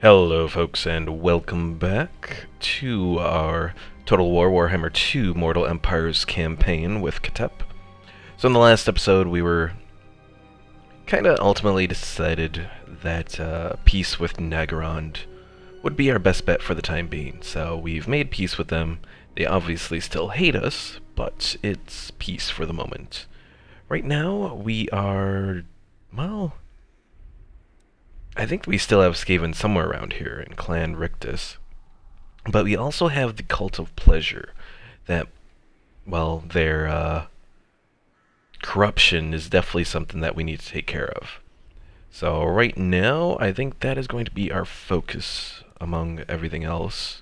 Hello folks, and welcome back to our Total War Warhammer 2 Mortal Empires campaign with Khatep. So in the last episode we were kinda ultimately decided that peace with Nagorond would be our best bet for the time being. So we've made peace with them. They obviously still hate us, but it's peace for the moment. Right now we are, well, I think we still have Skaven somewhere around here in Clan Rictus. But we also have the Cult of Pleasure that, well, their corruption is definitely something that we need to take care of. So right now, I think that is going to be our focus among everything else.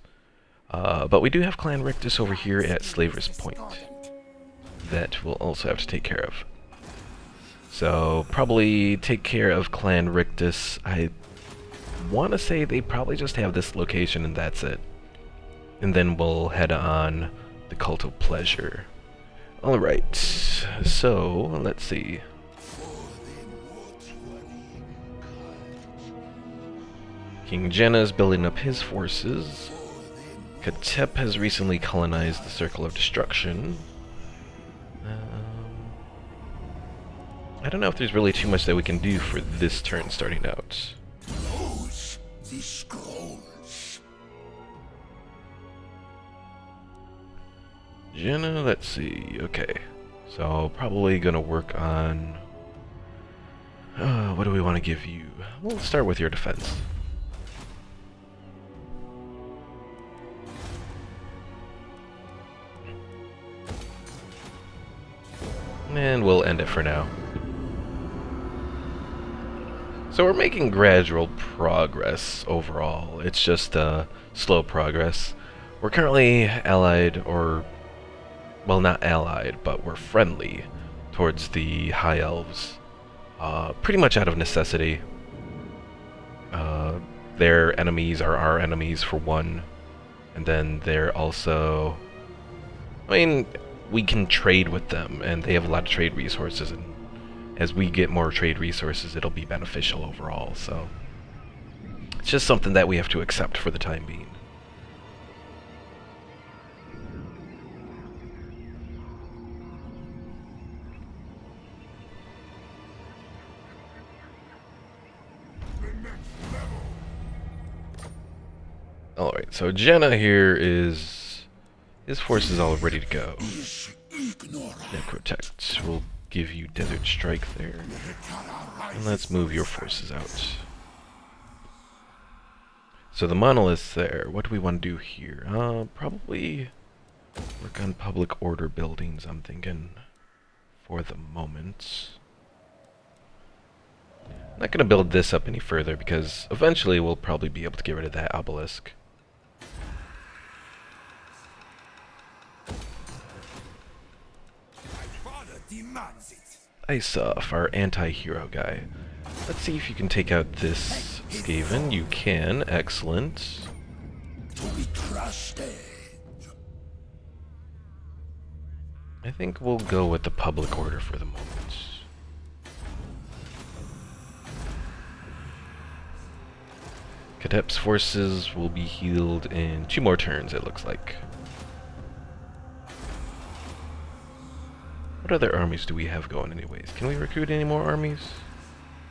But we do have Clan Rictus over here at Slaver's Point that we'll also have to take care of. So, probably take care of Clan Rictus. I want to say they probably just have this location and that's it. And then we'll head on the Cult of Pleasure. Alright, so, let's see. King Jenna is building up his forces. Khatep has recently colonized the Circle of Destruction. I don't know if there's really too much that we can do for this turn starting out. Close the scrolls. Jenna, let's see. Okay. So, probably gonna work on... what do we want to give you? We'll start with your defense. And we'll end it for now. So we're making gradual progress overall. It's just slow progress. We're currently allied, or, well, not allied, but we're friendly towards the High Elves. Pretty much out of necessity. Their enemies are our enemies for one. And then they're also... I mean, we can trade with them, and they have a lot of trade resources, and as we get more trade resources, it'll be beneficial overall, so it's just something that we have to accept for the time being. Alright, so Jenna here is... his force is all ready to go. Necrotect will give you Desert Strike there. And let's move your forces out. So the Monoliths there, what do we want to do here? Probably work on public order buildings, I'm thinking, for the moment. I'm not going to build this up any further because eventually we'll probably be able to get rid of that obelisk. Isoff, our anti-hero guy. Let's see if you can take out this Skaven. You can. Excellent. I think we'll go with the public order for the moment. Khatep's forces will be healed in 2 more turns, it looks like. What other armies do we have going anyways? Can we recruit any more armies?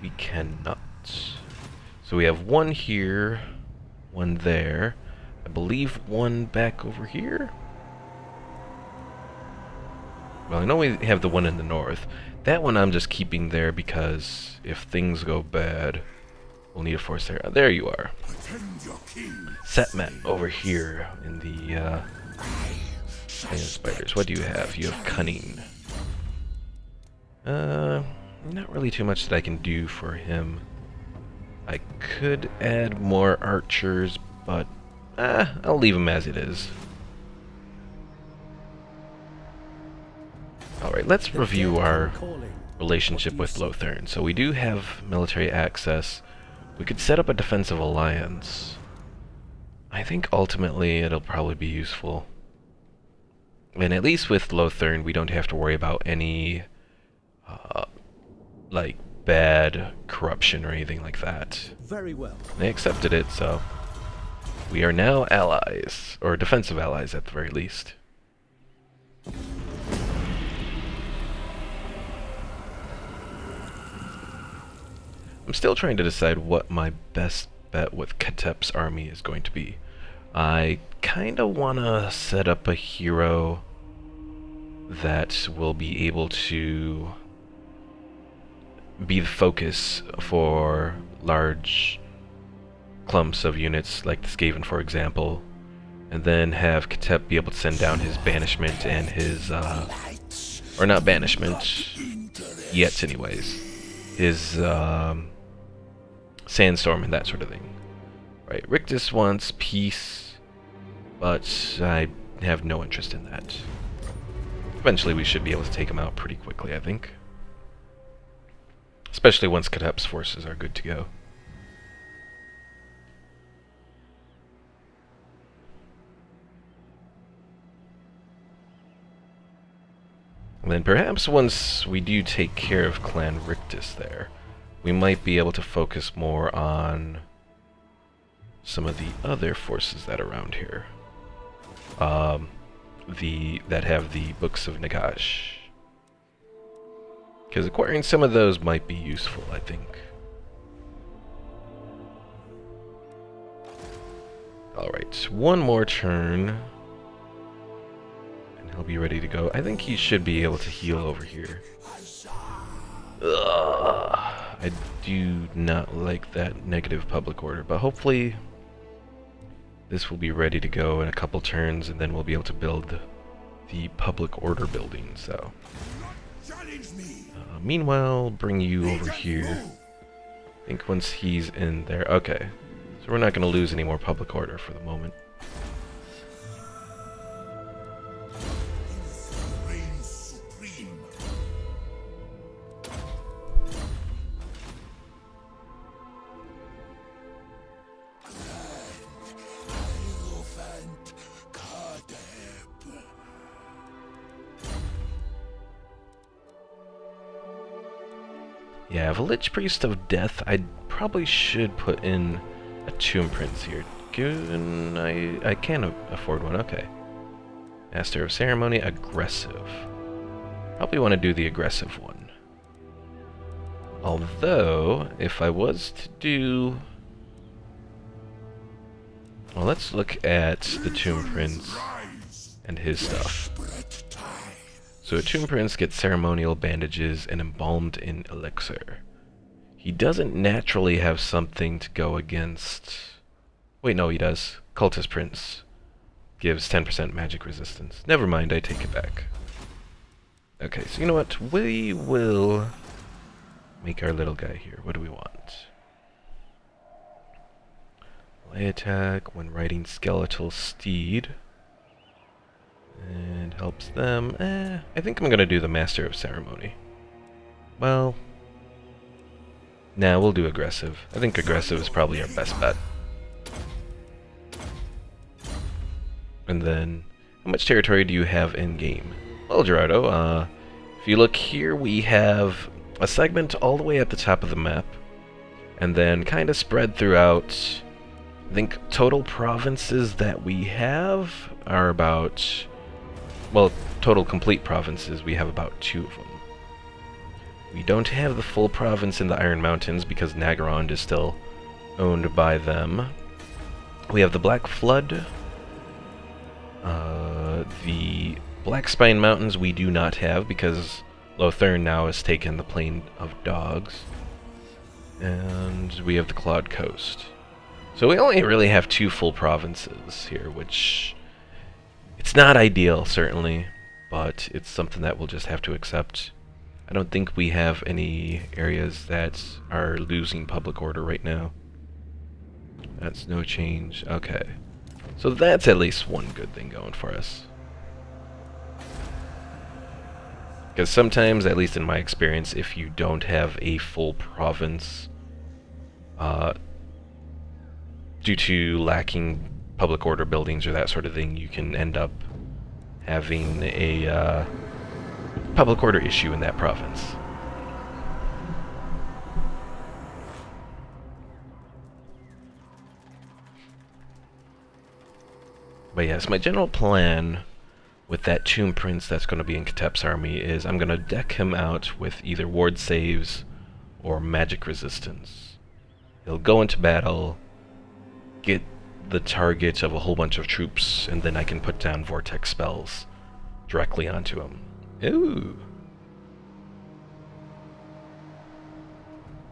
We cannot. So we have 1 here, 1 there, I believe 1 back over here? Well, I know we have the 1 in the north. That one I'm just keeping there because if things go bad, we'll need a force there. There you are. Setmet over here in the Iron Spiders. What do you have? You have Cunning. Not really too much that I can do for him. I could add more archers, but I'll leave him as it is. Alright, let's review our relationship with Lothern. So we do have military access. We could set up a defensive alliance. I think ultimately it'll probably be useful. And at least with Lothern, we don't have to worry about any like bad corruption or anything like that. Very well. They accepted it, so we are now allies, or defensive allies at the very least. I'm still trying to decide what my best bet with Khatep's army is going to be. I kinda wanna set up a hero that will be able to be the focus for large clumps of units, like the Skaven, for example, and then have Khatep be able to send down his banishment and his, or not banishment, yet anyways, his, sandstorm and that sort of thing. Right, Rictus wants peace, but I have no interest in that. Eventually we should be able to take him out pretty quickly, I think. Especially once Khatep's forces are good to go. And then perhaps once we do take care of Clan Rictus there, we might be able to focus more on some of the other forces that are around here. That have the Books of Nagash. Because acquiring some of those might be useful, I think. Alright, one more turn. And he'll be ready to go. I think he should be able to heal over here. Ugh, I do not like that negative public order, but hopefully this will be ready to go in a couple turns, and then we'll be able to build the public order building, so. Meanwhile, bring you over here. I think once he's in there, okay. So we're not going to lose any more public order for the moment. Yeah, I have a Lich Priest of Death. I probably should put in a Tomb Prince here. Given I can afford one, okay. Master of Ceremony, aggressive. Probably want to do the aggressive one. Although, if I was to do... Well, let's look at the Tomb Prince and his stuff. So a Tomb Prince gets ceremonial bandages and embalmed in elixir. He doesn't naturally have something to go against... Wait, no, he does. Cultist Prince gives 10% magic resistance. Never mind, I take it back. Okay, so you know what? We will make our little guy here. What do we want? Melee attack when riding skeletal steed. And helps them. I think I'm going to do the Master of Ceremony. Well, nah, we'll do aggressive. I think aggressive is probably our best bet. And then, how much territory do you have in-game? Well, Gerardo, if you look here, we have a segment all the way at the top of the map, and then kind of spread throughout. I think total provinces that we have are about... Well, total complete provinces, we have about 2 of them. We don't have the full province in the Iron Mountains because Nagarond is still owned by them. We have the Black Flood. The Black Spine Mountains we do not have because Lothern now has taken the Plain of Dogs. And we have the Clawed Coast. So we only really have 2 full provinces here, which... It's not ideal, certainly, but it's something that we'll just have to accept. I don't think we have any areas that are losing public order right now. That's no change. Okay. So that's at least one good thing going for us. Because sometimes, at least in my experience, if you don't have a full province, due to lacking public order buildings or that sort of thing, you can end up having a public order issue in that province. But yes, my general plan with that Tomb Prince that's going to be in Khatep's army is I'm going to deck him out with either ward saves or magic resistance. He'll go into battle, get the target of a whole bunch of troops, and then I can put down vortex spells directly onto him. Ooh.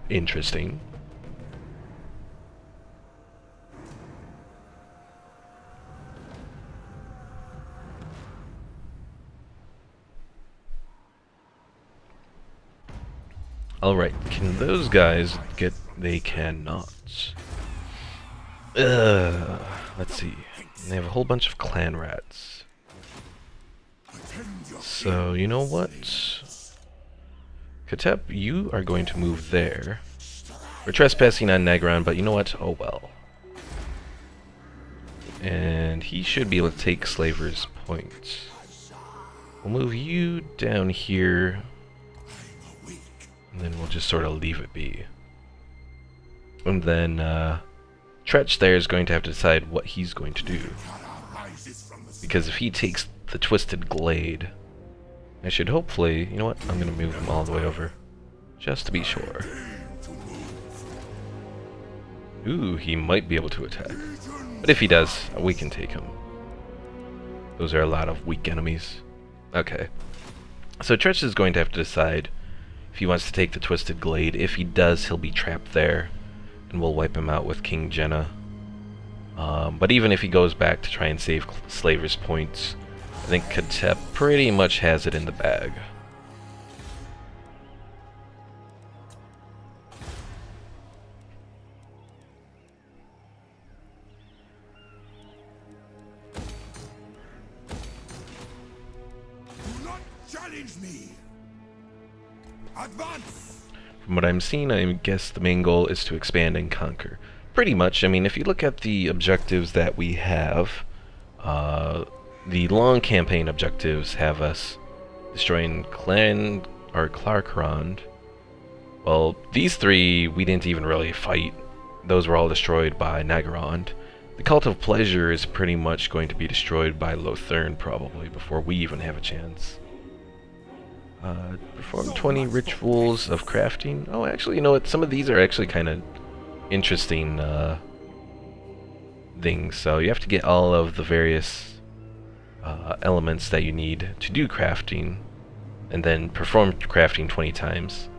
Interesting. Alright, can those guys get... They cannot. Let's see. They have a whole bunch of clan rats. So, you know what? Khatep, you are going to move there. We're trespassing on Nagron, but you know what? Oh well. And he should be able to take Slaver's Point. We'll move you down here, and then we'll just sort of leave it be. And then Tretch there is going to have to decide what he's going to do. Because if he takes the Twisted Glade, I should hopefully... You know what? I'm going to move him all the way over. Just to be sure. Ooh, he might be able to attack. But if he does, we can take him. Those are a lot of weak enemies. Okay. So Tretch is going to have to decide if he wants to take the Twisted Glade. If he does, he'll be trapped there, and we'll wipe him out with King Jenna. But even if he goes back to try and save Slaver's Points, I think Khatep pretty much has it in the bag. Do not challenge me. Advance. From what I'm seeing, I guess the main goal is to expand and conquer. Pretty much. I mean, if you look at the objectives that we have, the long campaign objectives have us destroying Clan or Clarkrond. Well, these three we didn't even really fight. Those were all destroyed by Nagarond. The Cult of Pleasure is pretty much going to be destroyed by Lothern probably before we even have a chance. Perform 20 rituals of crafting. Oh, actually, you know what? Some of these are actually kind of interesting things. So you have to get all of the various elements that you need to do crafting, and then perform crafting 20 times.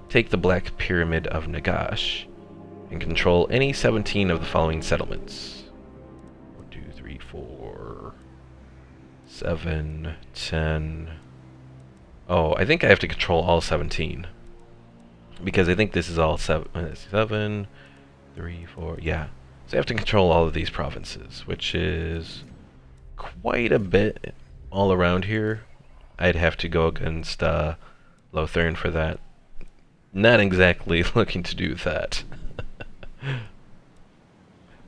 Take the Black Pyramid of Nagash, and control any 17 of the following settlements. 1, 2, 3, 4, 7, 10... Oh, I think I have to control all 17. Because I think this is all 7, 3, 4, yeah. So I have to control all of these provinces, which is quite a bit all around here. I'd have to go against Lothern for that. Not exactly looking to do that.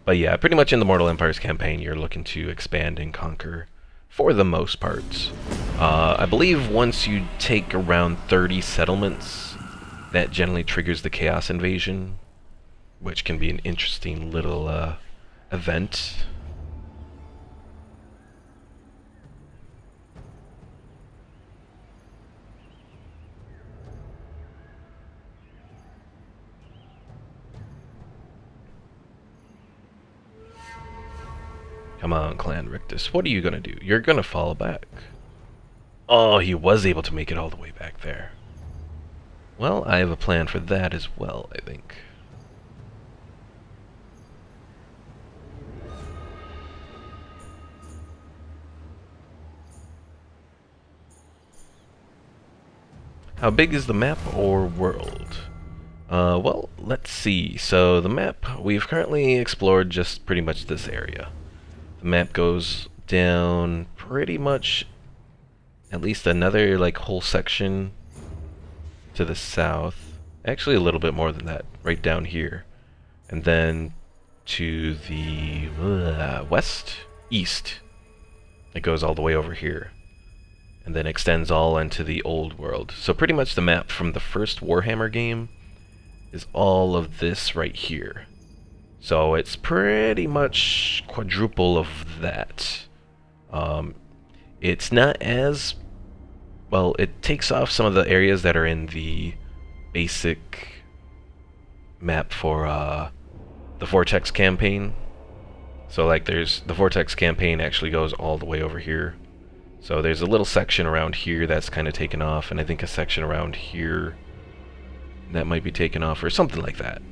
But yeah, pretty much in the Mortal Empires campaign, you're looking to expand and conquer for the most part. I believe once you take around 30 settlements, that generally triggers the Chaos Invasion, which can be an interesting little event. Come on, Clan Rictus. What are you gonna do? You're gonna fall back. Oh, he was able to make it all the way back there. Well, I have a plan for that as well, I think. How big is the map or world? Well, let's see. So the map, we've currently explored just pretty much this area. The map goes down pretty much at least another like whole section to the south. Actually a little bit more than that, right down here. And then to the east. It goes all the way over here. And then extends all into the old world. So pretty much the map from the first Warhammer game is all of this right here. So it's pretty much quadruple of that. It's not as... Well, it takes off some of the areas that are in the basic map for the Vortex campaign. So like there's... The Vortex campaign actually goes all the way over here. So there's a little section around here that's kind of taken off, and I think a section around here that might be taken off, or something like that.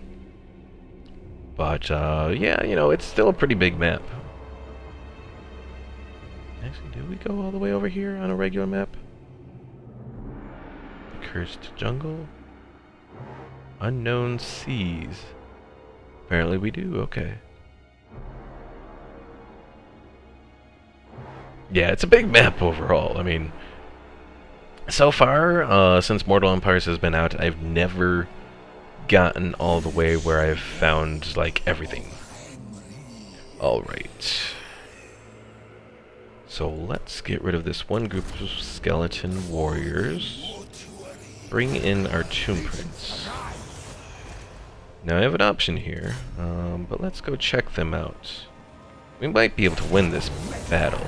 But, yeah, you know, it's still a pretty big map. Actually, did we go all the way over here on a regular map? Cursed Jungle? Unknown Seas. Apparently we do, okay. Yeah, it's a big map overall. I mean, so far, since Mortal Empires has been out, I've never gotten all the way where I've found, like, everything. Alright. So let's get rid of this one group of skeleton warriors. Bring in our tomb prints. Now I have an option here, but let's go check them out. We might be able to win this battle.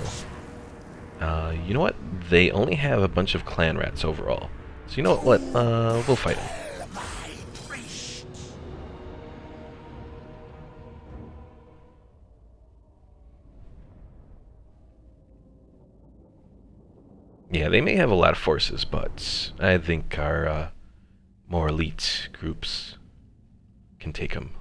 You know what? They only have a bunch of clan rats overall. So you know what? We'll fight them. Yeah, they may have a lot of forces, but I think our more elite groups can take them.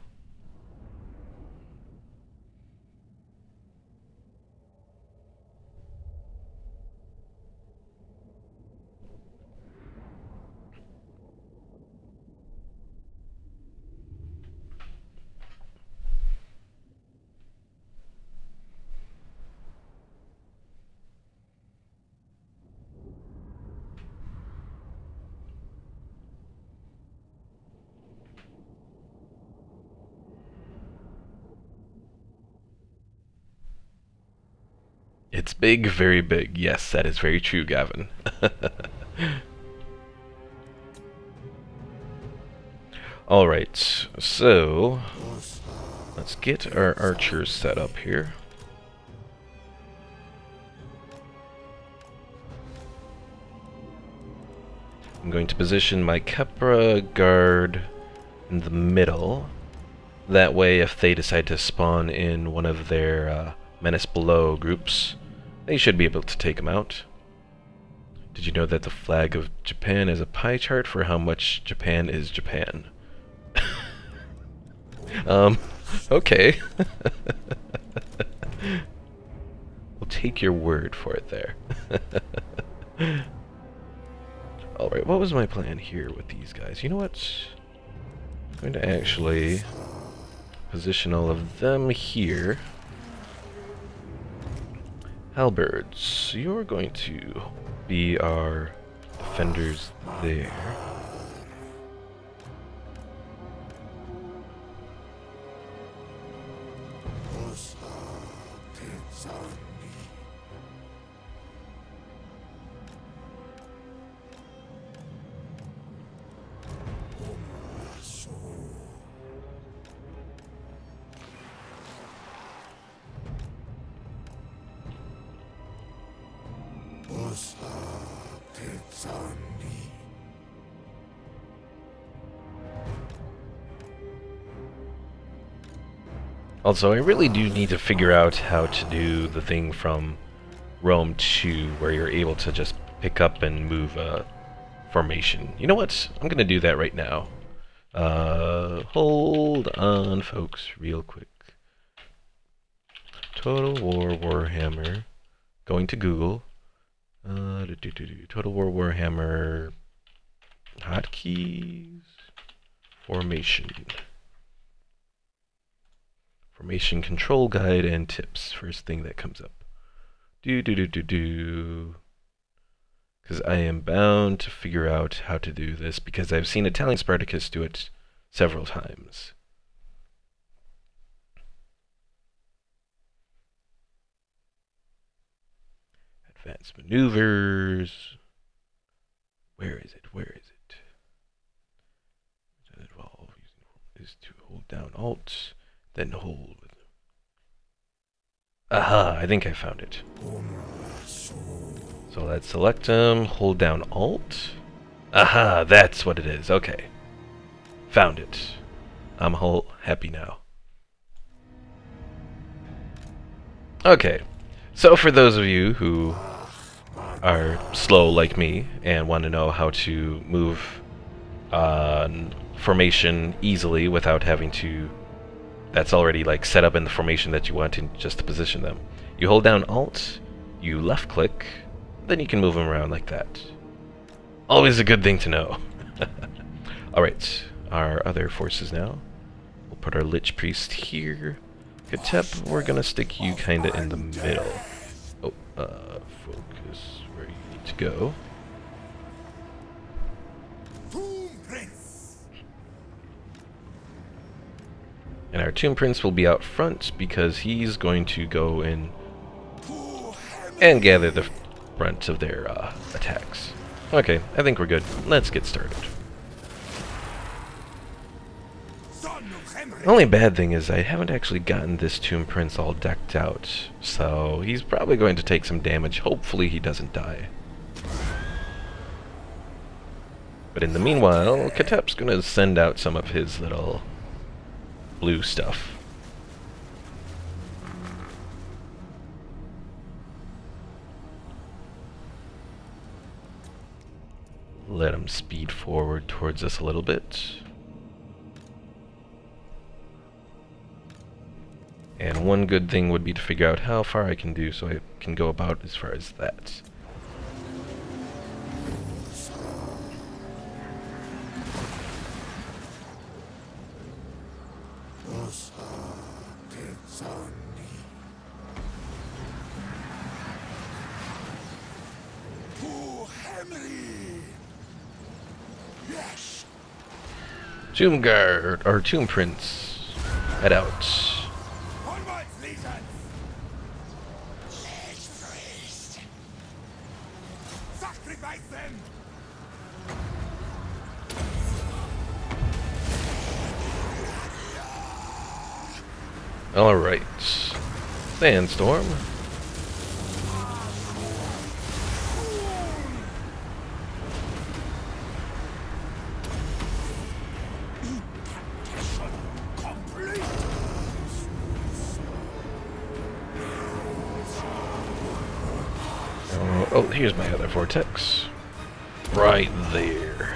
It's big, very big. Yes, that is very true, Gavin. Alright, so let's get our archers set up here. I'm going to position my Kepra guard in the middle. That way, if they decide to spawn in one of their Menace Below groups, they should be able to take them out. Did you know that the flag of Japan is a pie chart for how much Japan is Japan? Okay. We'll take your word for it there. Alright, what was my plan here with these guys? You know what? I'm going to actually position all of them here. Halberds, you're going to be our defenders there. Also, I really do need to figure out how to do the thing from Rome 2 where you're able to just pick up and move a formation. You know what? I'm going to do that right now. Hold on, folks, real quick. Total War Warhammer. Going to Google. Total War Warhammer. Hotkeys. Formation. Formation control guide and tips. First thing that comes up. Because I am bound to figure out how to do this because I've seen Italian Spartacus do it several times. Advanced maneuvers. Where is it? Where is it? Evolve is to hold down Alt. then hold. Aha, I think I found it. So let's select him, hold down Alt. Aha, that's what it is. Okay. Found it. I'm whole happy now. Okay. So for those of you who are slow like me and want to know how to move formation easily without having to, that's already like set up in the formation that you want just to position them. You hold down Alt, you left click, then you can move them around like that. Always a good thing to know. Alright, our other forces now. We'll put our Lich Priest here. Khatep, we're gonna stick you kinda in the middle. Oh, focus where you need to go. And our Tomb Prince will be out front because he's going to go in and gather the brunt of their attacks. Okay, I think we're good. Let's get started. The only bad thing is I haven't actually gotten this Tomb Prince all decked out, so he's probably going to take some damage. Hopefully he doesn't die. But in the meanwhile, Khatep's going to send out some of his little blue stuff. Let him speed forward towards us a little bit. And one good thing would be to figure out how far I can do so I can go about as far as that. Tomb Guard, or Tomb Prince, head out. Alright. Sandstorm. Oh, here's my other vortex. Right there.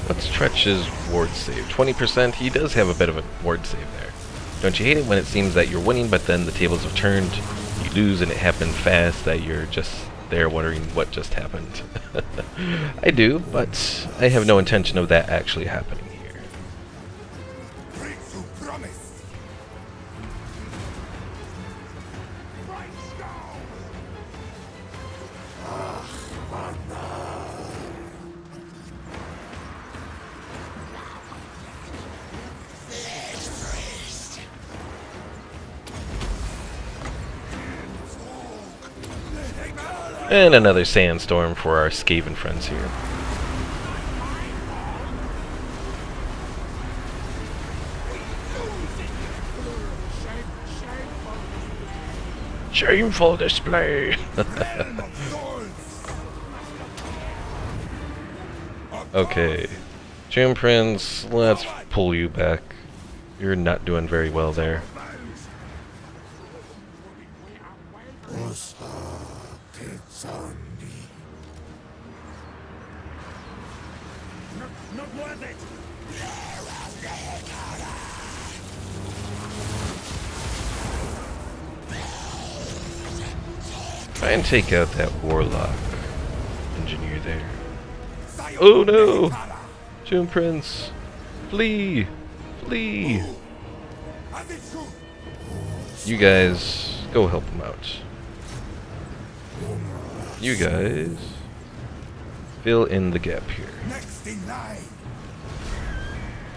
Let's stretch his ward save. 20%, he does have a bit of a ward save there. Don't you hate it when it seems that you're winning, but then the tables have turned, you lose, and it happened fast, that you're just there wondering what just happened? I do, but I have no intention of that actually happening here. And another sandstorm for our Skaven friends here. Shameful display! Okay. Tomb Prince, let's pull you back. You're not doing very well there. Try and take out that warlock engineer there. Oh no! Tomb Prince! Flee! Flee! You guys, go help him out. You guys, fill in the gap here. Next in line,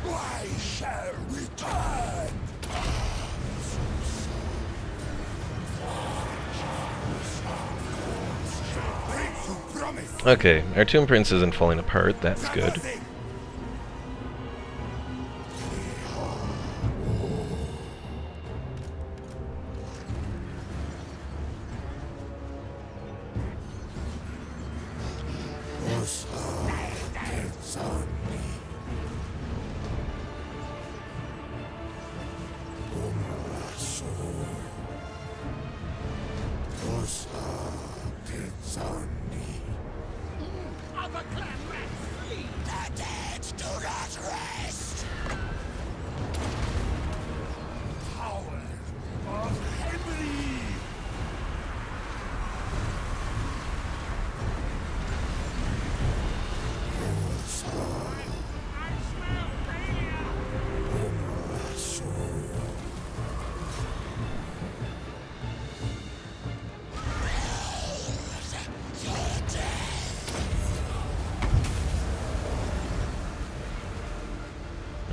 I shall return. Okay, our Tomb Prince isn't falling apart, that's good.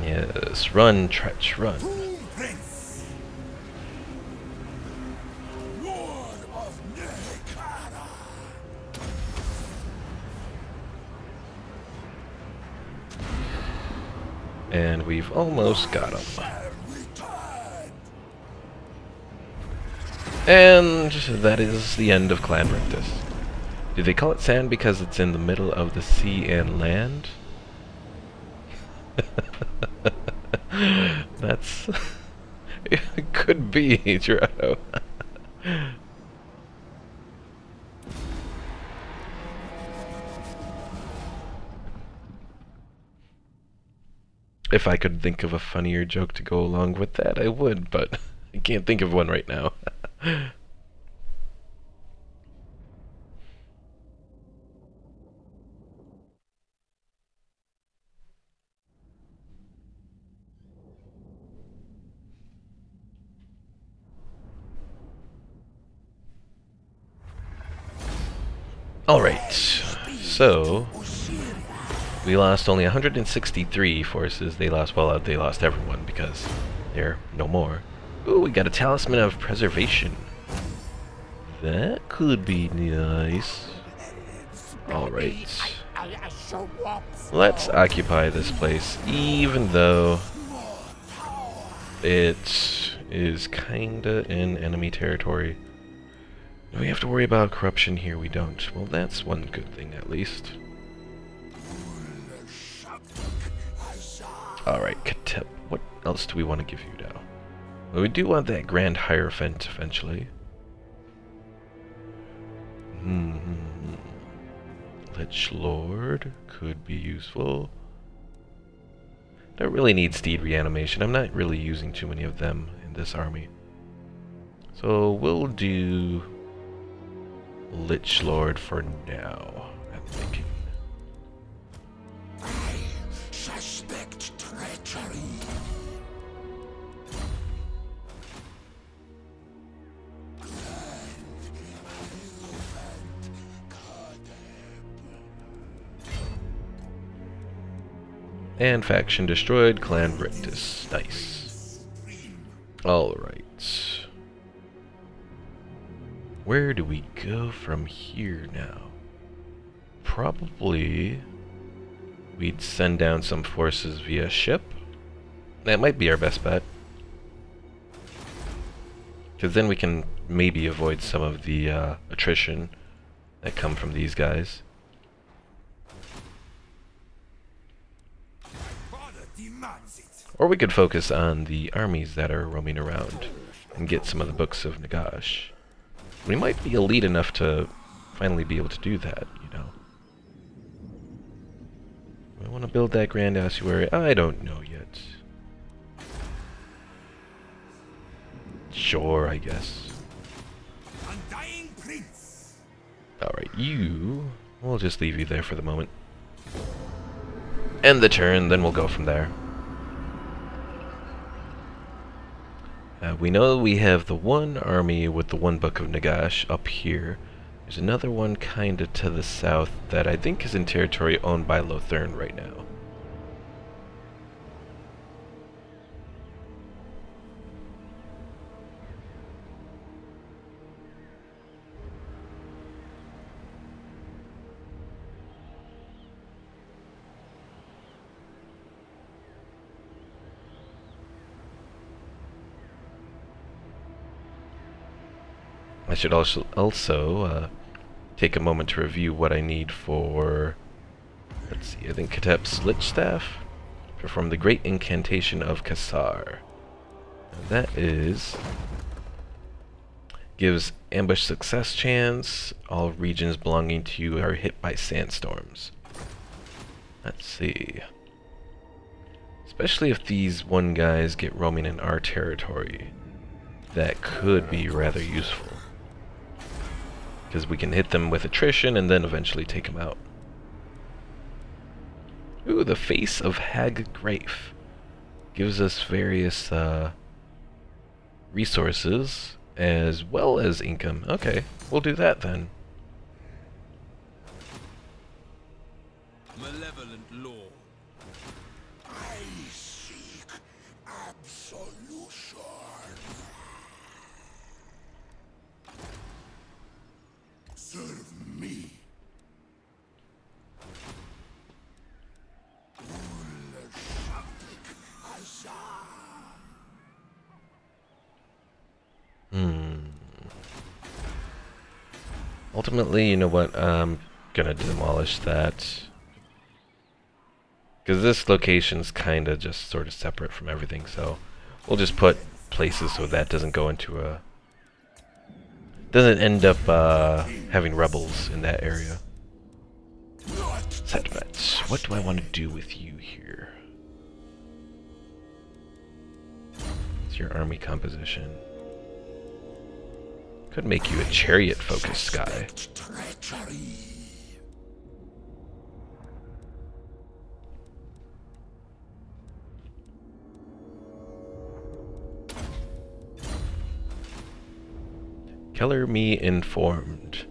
Yes, run, Tretch, run. Prince, Lord of Nekara. And we've almost got him. And that is the end of Clan Rictus. Do they call it sand because it's in the middle of the sea and land? That's... it could be, Gerardo. If I could think of a funnier joke to go along with that, I would, but I can't think of one right now. Alright, so we lost only 163 forces. They lost, well, they lost everyone because they're no more. Ooh, we got a Talisman of Preservation. That could be nice. Alright. Let's occupy this place, even though it is kinda in enemy territory. Do we have to worry about corruption here? We don't. Well, that's one good thing, at least. Alright, Khatep. What else do we want to give you now? Well, we do want that Grand Hierophant eventually. Lich Lord could be useful. Don't really need Steed Reanimation. I'm not really using too many of them in this army. So we'll do Lich Lord for now, I'm thinking. I suspect treachery. And faction destroyed, Clan Rictus. Nice. Alright. Where do we go from here now? Probably we'd send down some forces via ship. That might be our best bet. Because then we can maybe avoid some of the attrition that come from these guys. Father demands it. Or we could focus on the armies that are roaming around and get some of the books of Nagash. We might be elite enough to finally be able to do that, you know. I want to build that Grand Ossuary. I don't know yet. Sure, I guess. Undying Prince. Alright, we'll just leave you there for the moment. End the turn, then we'll go from there. We know we have the one army with the one book of Nagash up here. There's another one kinda to the south that I think is in territory owned by Lothern right now. I should also take a moment to review what I need for, let's see, I think Khatep's Lich Staff. Perform the Great Incantation of Kassar. And that gives ambush success chance. All regions belonging to you are hit by sandstorms. Let's see. Especially if these one guys get roaming in our territory, that could be rather useful. Because we can hit them with attrition and then eventually take them out. Ooh, the Face of Hag Grafe. Gives us various resources as well as income. Okay, we'll do that then. Malevolent law. I seek absolution. Serve me. Ultimately, you know what? I'm gonna demolish that. Because this location's kinda just sort of separate from everything, so we'll just put places so that doesn't go into a... doesn't end up having rebels in that area. Setbats. What do I want to do with you here? What's your army composition? Could make you a chariot-focused guy. Keller me informed.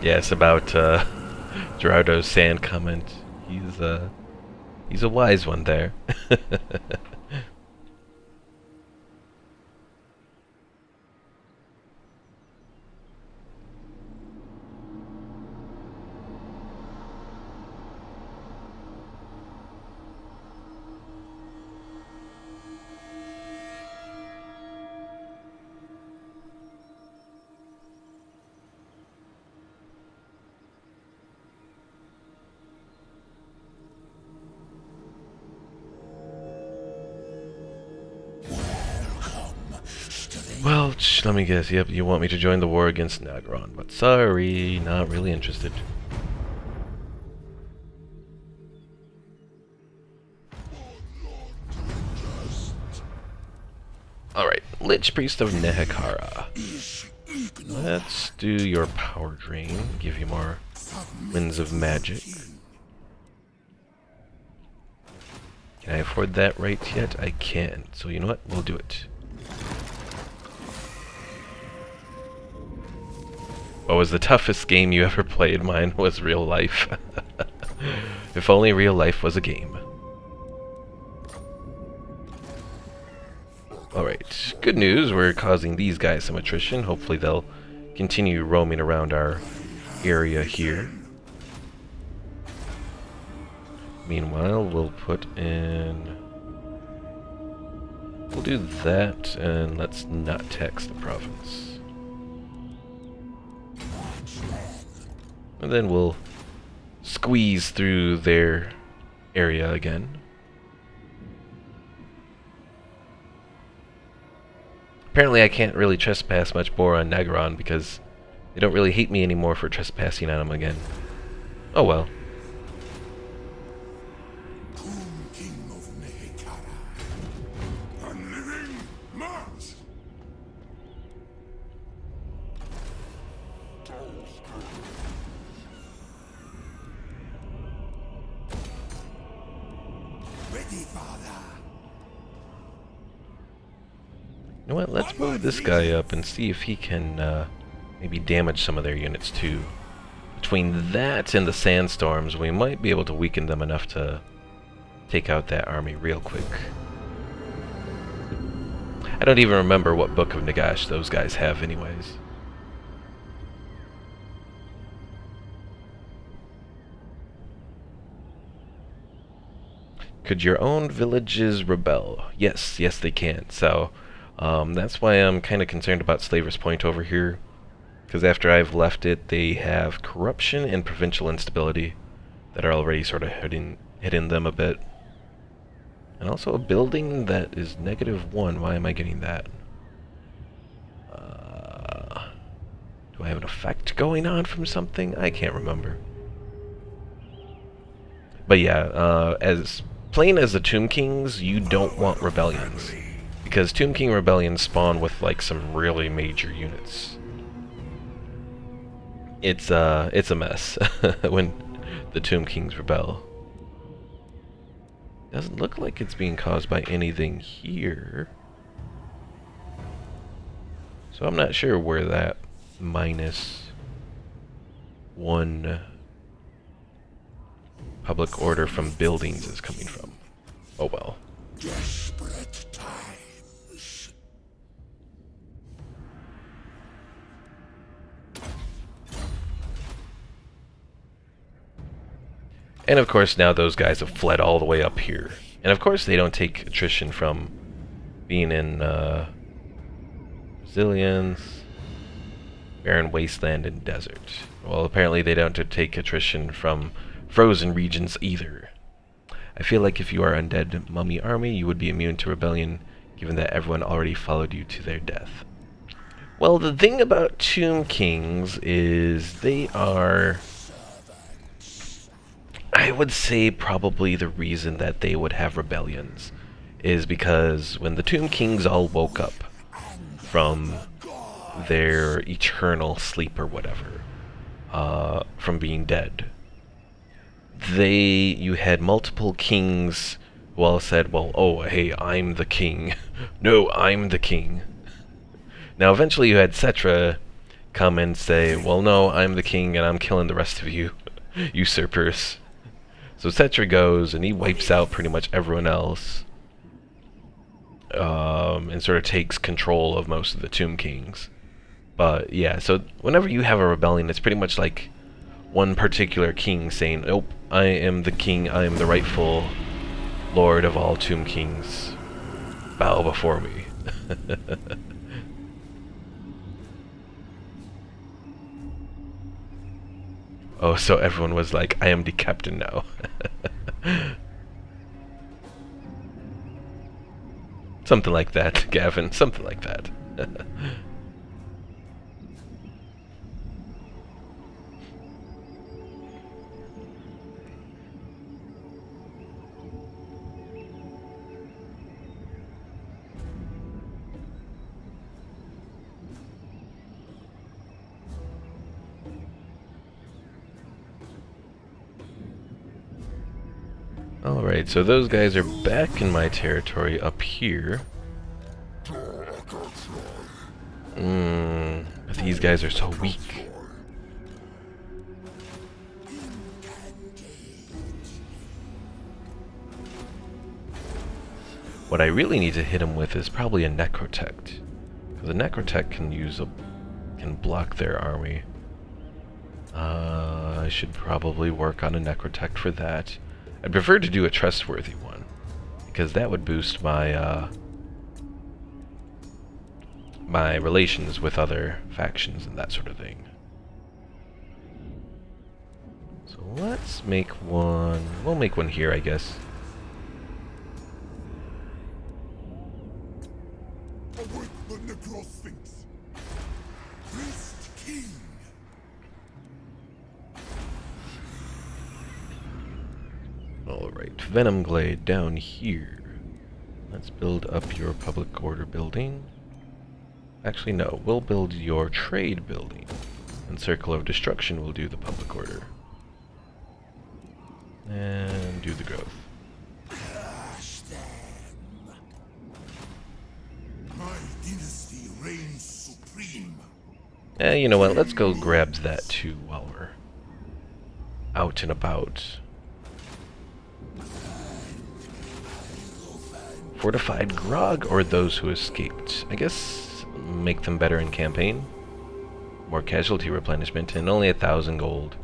Yes, about Gerardo's sand comment. He's a wise one there. Well, let me guess. Yep, you want me to join the war against Nagron, but sorry, not really interested. Alright, Lich Priest of Nehekara. Let's do your power drain, give you more winds of magic. Can I afford that right yet? I can. So you know what? We'll do it. What was the toughest game you ever played? Mine was real life. If only real life was a game. Alright, good news, we're causing these guys some attrition. Hopefully they'll continue roaming around our area here. Meanwhile, we'll put in We'll do that, and let's not tax the province. And then we'll squeeze through their area again. Apparently I can't really trespass much more on Nagaron because they don't really hate me anymore for trespassing on them again. Oh well. King of Nehekara. Unliving Mars. Ready, father. You know what, let's move this guy up and see if he can maybe damage some of their units too. Between that and the sandstorms, we might be able to weaken them enough to take out that army real quick. I don't even remember what Book of Nagash those guys have anyways. Could your own villages rebel? Yes, yes they can. So that's why I'm kind of concerned about Slaver's Point over here. Because after I've left it, they have corruption and provincial instability that are already sort of hitting them a bit. And also a building that is -1. Why am I getting that? Do I have an effect going on from something? I can't remember. But yeah, as plain as the Tomb Kings, you don't want rebellions. Because Tomb King rebellions spawn with like some really major units. It's a mess when the Tomb Kings rebel. Doesn't look like it's being caused by anything here. So I'm not sure where that -1 public order from buildings is coming from. Oh well. Desperate times. And of course now those guys have fled all the way up here. And of course they don't take attrition from being in Resilience, Barren Wasteland, and Desert. Well, apparently they don't take attrition from frozen regions either. I feel like if you are Undead Mummy Army, you would be immune to rebellion, given that everyone already followed you to their death. Well, the thing about Tomb Kings is they are, I would say, probably the reason that they would have rebellions is because when the Tomb Kings all woke up from their eternal sleep or whatever, from being dead, you had multiple kings who all said, well, oh, hey, I'm the king. No, I'm the king. Now, eventually you had Cetra come and say, well, no, I'm the king and I'm killing the rest of you, usurpers. So Cetra goes and he wipes out pretty much everyone else, and sort of takes control of most of the Tomb Kings. But yeah, so whenever you have a rebellion, it's pretty much like one particular king saying, nope, I am the king, I am the rightful lord of all Tomb Kings. Bow before me. Oh, so everyone was like, I am the captain now. Something like that, Gavin, something like that. Alright, so those guys are back in my territory up here. But these guys are so weak. What I really need to hit him with is probably a Necrotect. Because a Necrotect can block their army. I should probably work on a Necrotect for that. I'd prefer to do a trustworthy one, because that would boost my my relations with other factions and that sort of thing. So let's make one. We'll make one here, I guess. Awake the Necrosphinx. Priest King. Alright, Venom Glade down here. Let's build up your public order building. Actually, no, we'll build your trade building. And Circle of Destruction will do the public order. And do the growth. Crush them. My dynasty reigns supreme. You know what, let's go grab that too while we're out and about. Fortified Grog or those who escaped? I guess make them better in campaign. More casualty replenishment and only 1,000 gold.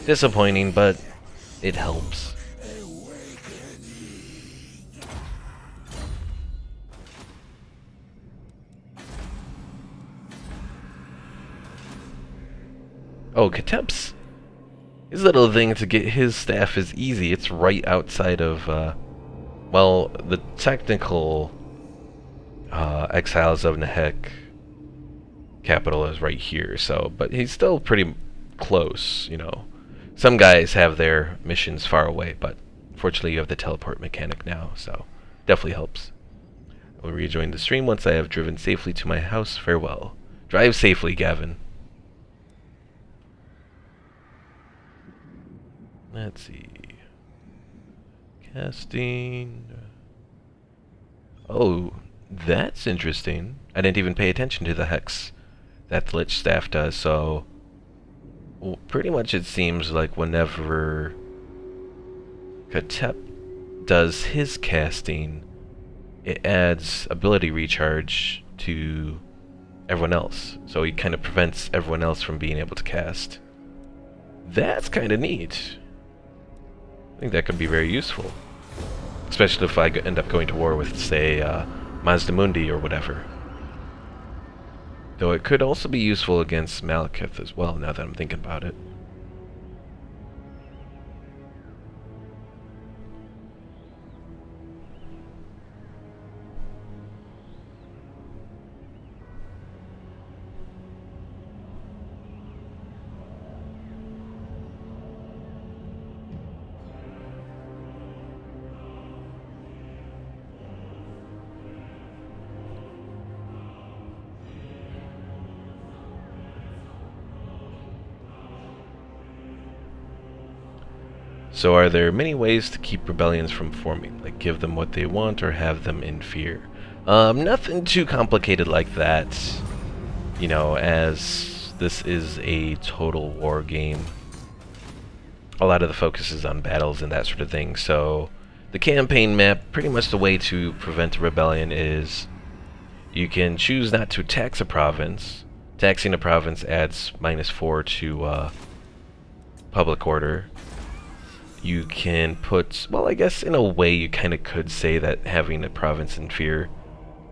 Disappointing, but it helps. Oh, Khatep's his little thing to get his staff is easy. It's right outside of, well, the technical Exiles of Nehek capital is right here, so, but he's still pretty close, you know. Some guys have their missions far away, but fortunately you have the teleport mechanic now, so definitely helps. I will rejoin the stream once I have driven safely to my house. Farewell. Drive safely, Gavin. Let's see. Casting. Oh, that's interesting. I didn't even pay attention to the hex that the Lich staff does, so well, pretty much it seems like whenever Khatep does his casting, it adds ability recharge to everyone else. So he kind of prevents everyone else from being able to cast. That's kind of neat. I think that could be very useful. Especially if I end up going to war with, say, Mazdamundi or whatever. Though it could also be useful against Malekith as well, now that I'm thinking about it. So are there many ways to keep rebellions from forming? Like give them what they want or have them in fear? Nothing too complicated like that. You know, as this is a total war game. A lot of the focus is on battles and that sort of thing. So the campaign map, pretty much the way to prevent a rebellion is you can choose not to tax a province. Taxing a province adds -4 to public order. You can put, well, I guess in a way you kind of could say that having a province in fear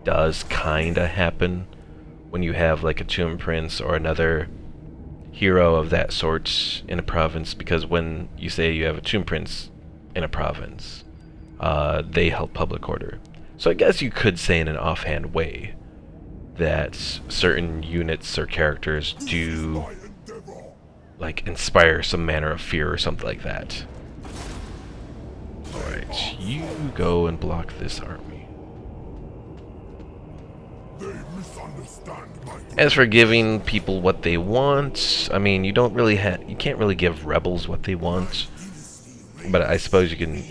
does kind of happen when you have like a Tomb Prince or another hero of that sort in a province, because when you say you have a Tomb Prince in a province, they help public order. So I guess you could say in an offhand way that certain units or characters do like inspire some manner of fear or something like that. Alright, you go and block this army. They misunderstand my As for giving people what they want, I mean, you don't really you can't really give rebels what they want. But I suppose you can,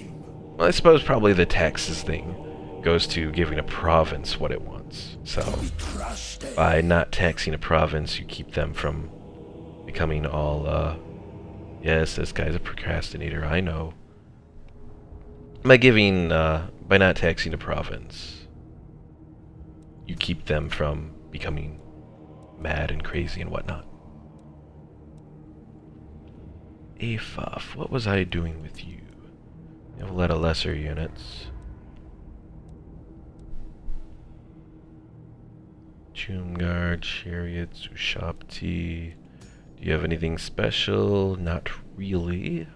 well, I suppose probably the taxes thing goes to giving a province what it wants. So by not taxing a province, you keep them from becoming all, yes, this guy's a procrastinator, I know. By giving, by not taxing a province, you keep them from becoming mad and crazy and whatnot. Afaf, what was I doing with you? You have a lot of lesser units. Tomb Guard, Chariots, Ushapti. Do you have anything special? Not really.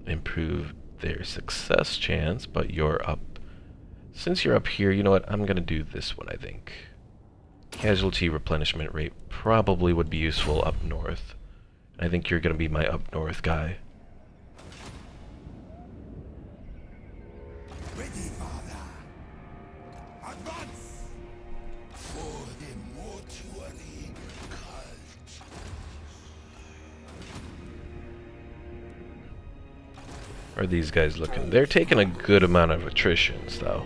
Improve their success chance, but you're up. Since you're up here, you know what? I'm gonna do this one, I think. Casualty replenishment rate probably would be useful up north. I think you're gonna be my up north guy. Ready, father. Advance for the Mortuary Cult. How are these guys looking? They're taking a good amount of attritions, though.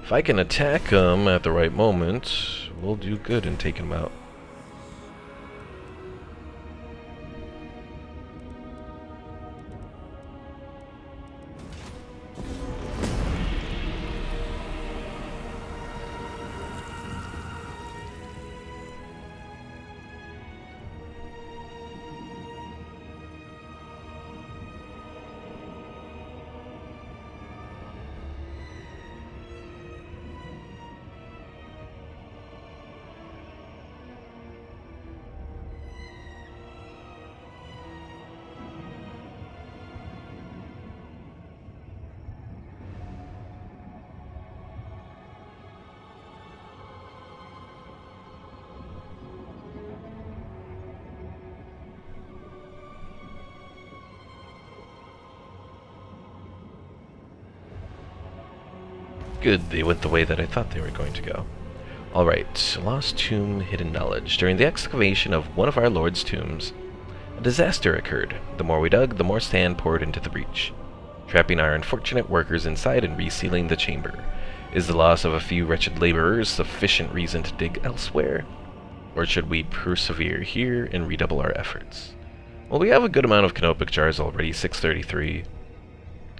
If I can attack them at the right moment, we'll do good in taking them out. Good, they went the way that I thought they were going to go. Alright, Lost Tomb, Hidden Knowledge. During the excavation of one of our Lord's tombs, a disaster occurred. The more we dug, the more sand poured into the breach, trapping our unfortunate workers inside and resealing the chamber. Is the loss of a few wretched laborers sufficient reason to dig elsewhere? Or should we persevere here and redouble our efforts? Well, we have a good amount of canopic jars already, 633.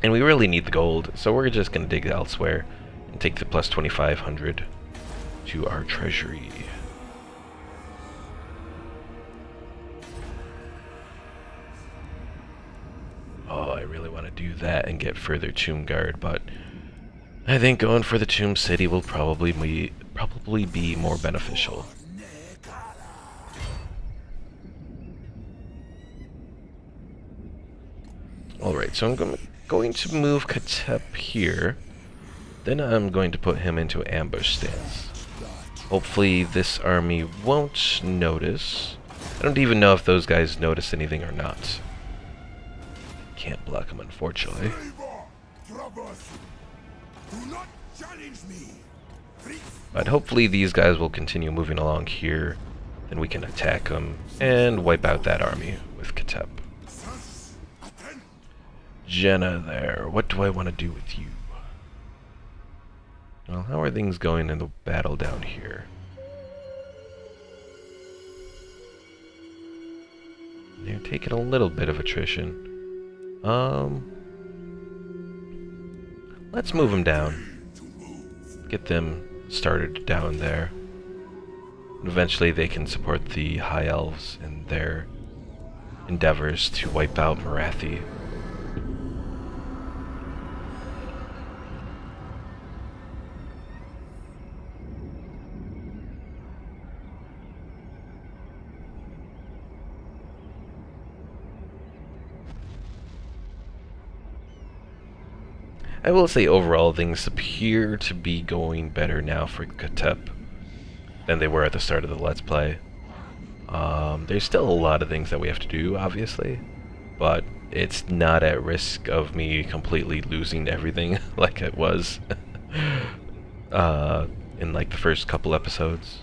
And we really need the gold, so we're just going to dig elsewhere and take the plus 2,500 to our treasury. Oh, I really want to do that and get further Tomb Guard, but I think going for the Tomb City will probably be more beneficial. Alright, so I'm going to move Khatep here. Then I'm going to put him into ambush stance. Hopefully this army won't notice. I don't even know if those guys notice anything or not. Can't block them, unfortunately. But hopefully these guys will continue moving along here. Then we can attack them and wipe out that army with Khatep. Jenna there. What do I want to do with you? Well, how are things going in the battle down here? They're taking a little bit of attrition. Let's move them down. Get them started down there. And eventually they can support the High Elves in their endeavors to wipe out Marathi. I will say overall things appear to be going better now for Khatep than they were at the start of the Let's Play. There's still a lot of things that we have to do, obviously, but it's not at risk of me completely losing everything like it was in like the first couple episodes.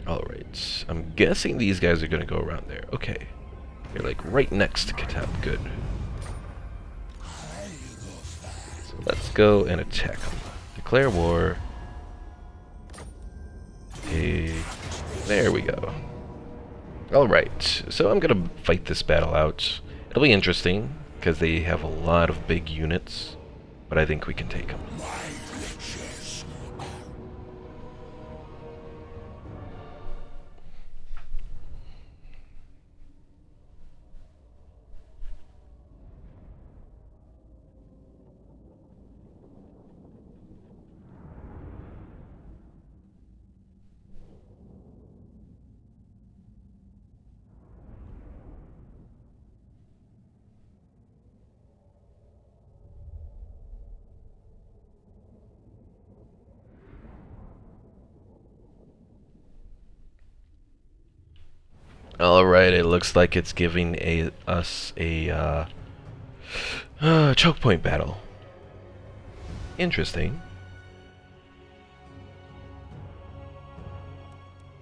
Alright, I'm guessing these guys are going to go around there. Okay. You're like right next to Khatep. Good. So let's go and attack them. Declare war. Okay. There we go. Alright, so I'm gonna fight this battle out. It'll be interesting, because they have a lot of big units, but I think we can take them. Alright, it looks like it's giving us a choke point battle. Interesting.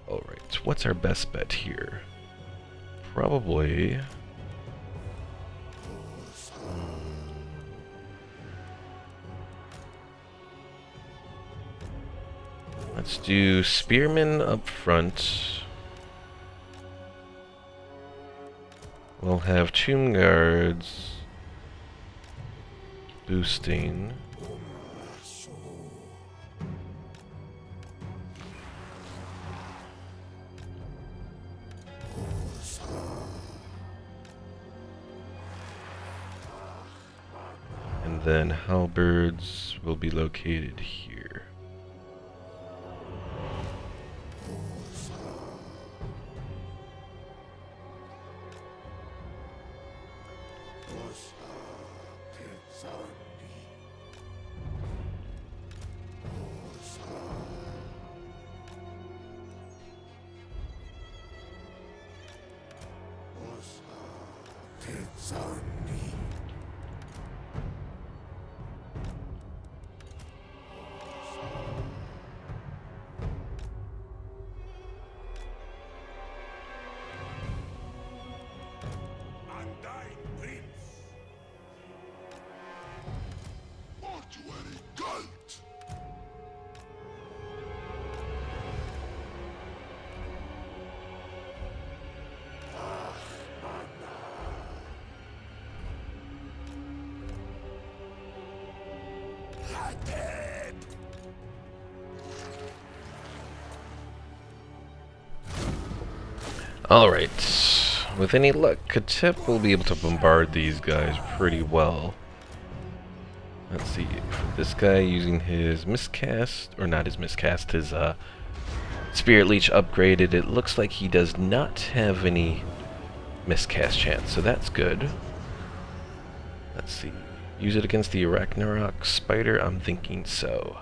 Alright, what's our best bet here? Probably... let's do Spearmen up front. We'll have Tomb Guards boosting. And then Halberds will be located here. Mortuary Cult. Khatep. Alright, with any luck, Khatep will be able to bombard these guys pretty well. Let's see, this guy using his miscast, or not his miscast, his Spirit Leech upgraded, it looks like he does not have any miscast chance, so that's good. Let's see, use it against the Arachnarok Spider, I'm thinking so.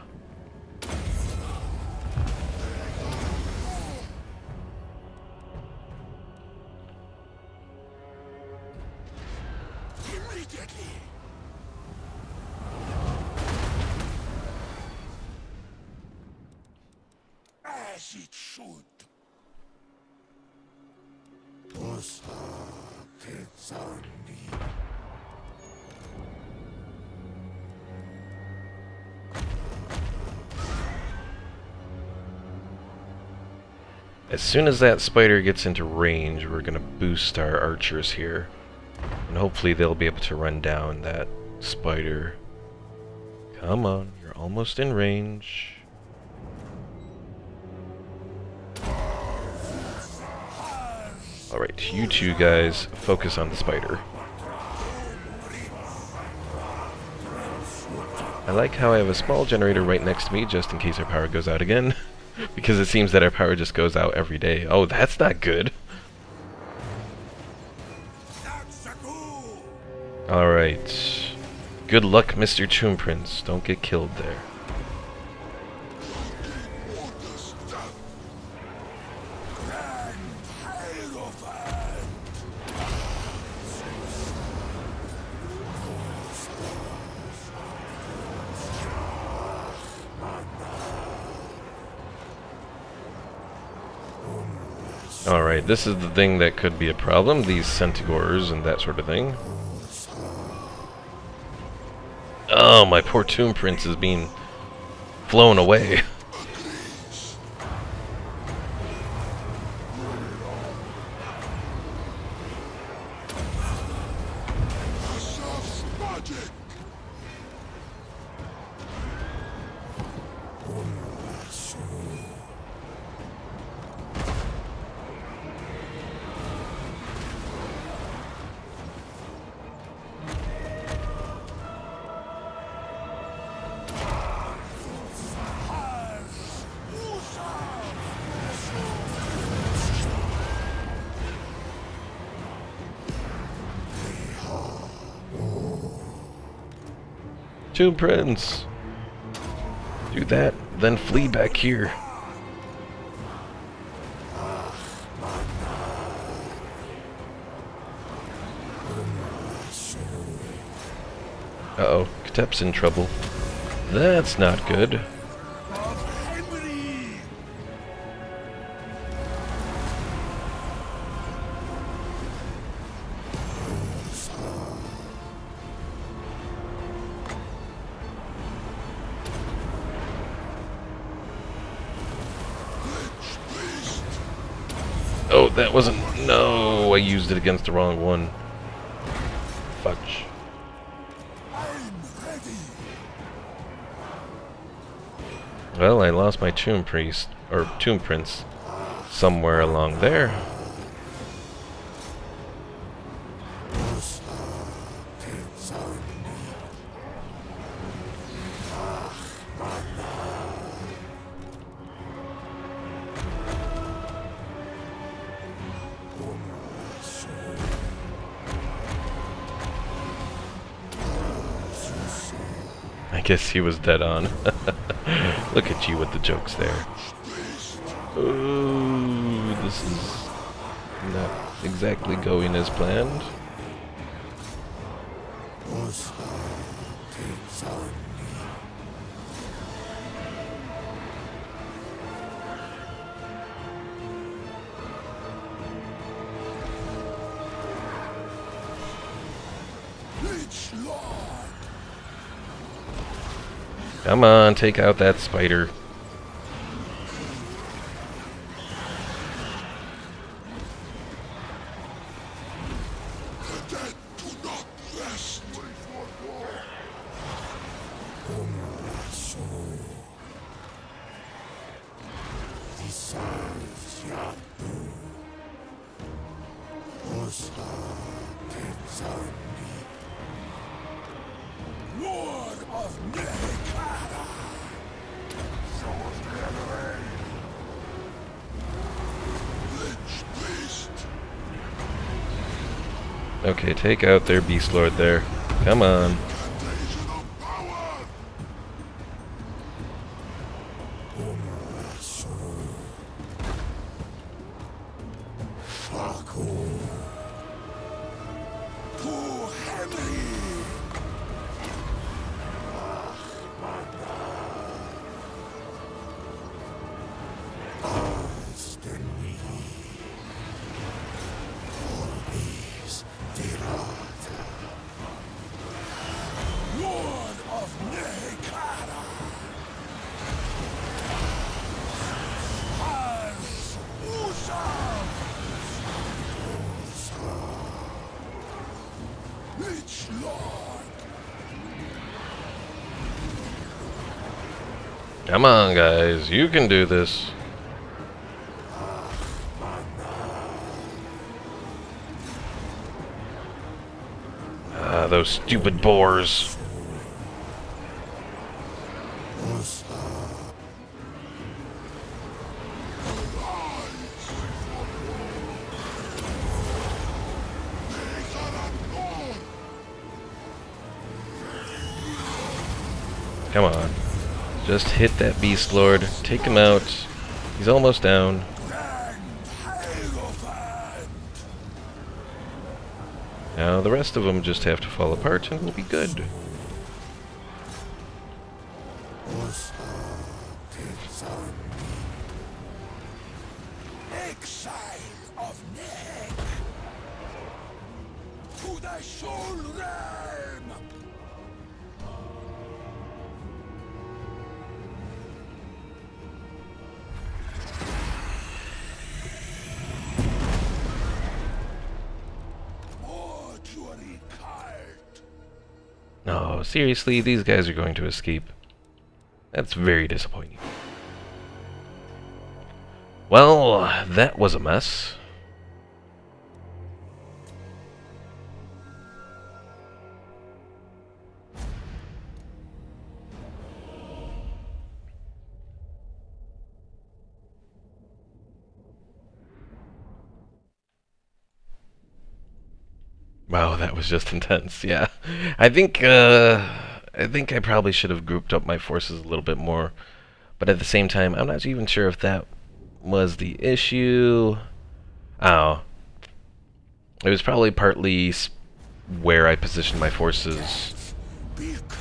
Immediately. As it should. As soon as that spider gets into range, we're gonna boost our archers here. And hopefully they'll be able to run down that spider. Come on, you're almost in range. Alright, you two guys, focus on the spider. I like how I have a small generator right next to me, just in case our power goes out again. Because it seems that our power just goes out every day. Oh, that's not good. Alright. Good luck, Mr. Tomb Prince. Don't get killed there. Alright, this is the thing that could be a problem, these Centaurs and that sort of thing. Oh, my poor Tomb Prince is being flown away. Tomb Prince! Do that, then flee back here. Uh-oh, Khatep's in trouble. That's not good. Oh, that wasn't... No, I used it against the wrong one. Fudge. Well, I lost my tomb priest, or tomb prince, somewhere along there. I guess he was dead on. Look at you with the jokes there. Ooh, this is not exactly going as planned. Come on, take out that spider. Okay, take out their beast lord there. Come on. Come on, guys. You can do this. Ah, those stupid boars. Come on. Just hit that beast lord. Take him out. He's almost down. Now the rest of them just have to fall apart and we'll be good. Exile of Neck to the soul realm. Mortuary Cult. No, seriously, these guys are going to escape. That's very disappointing. Well, that was a mess. Wow, that was just intense. Yeah, I think I probably should have grouped up my forces a little bit more, but at the same time, I'm not even sure if that was the issue. Oh, it was probably partly where I positioned my forces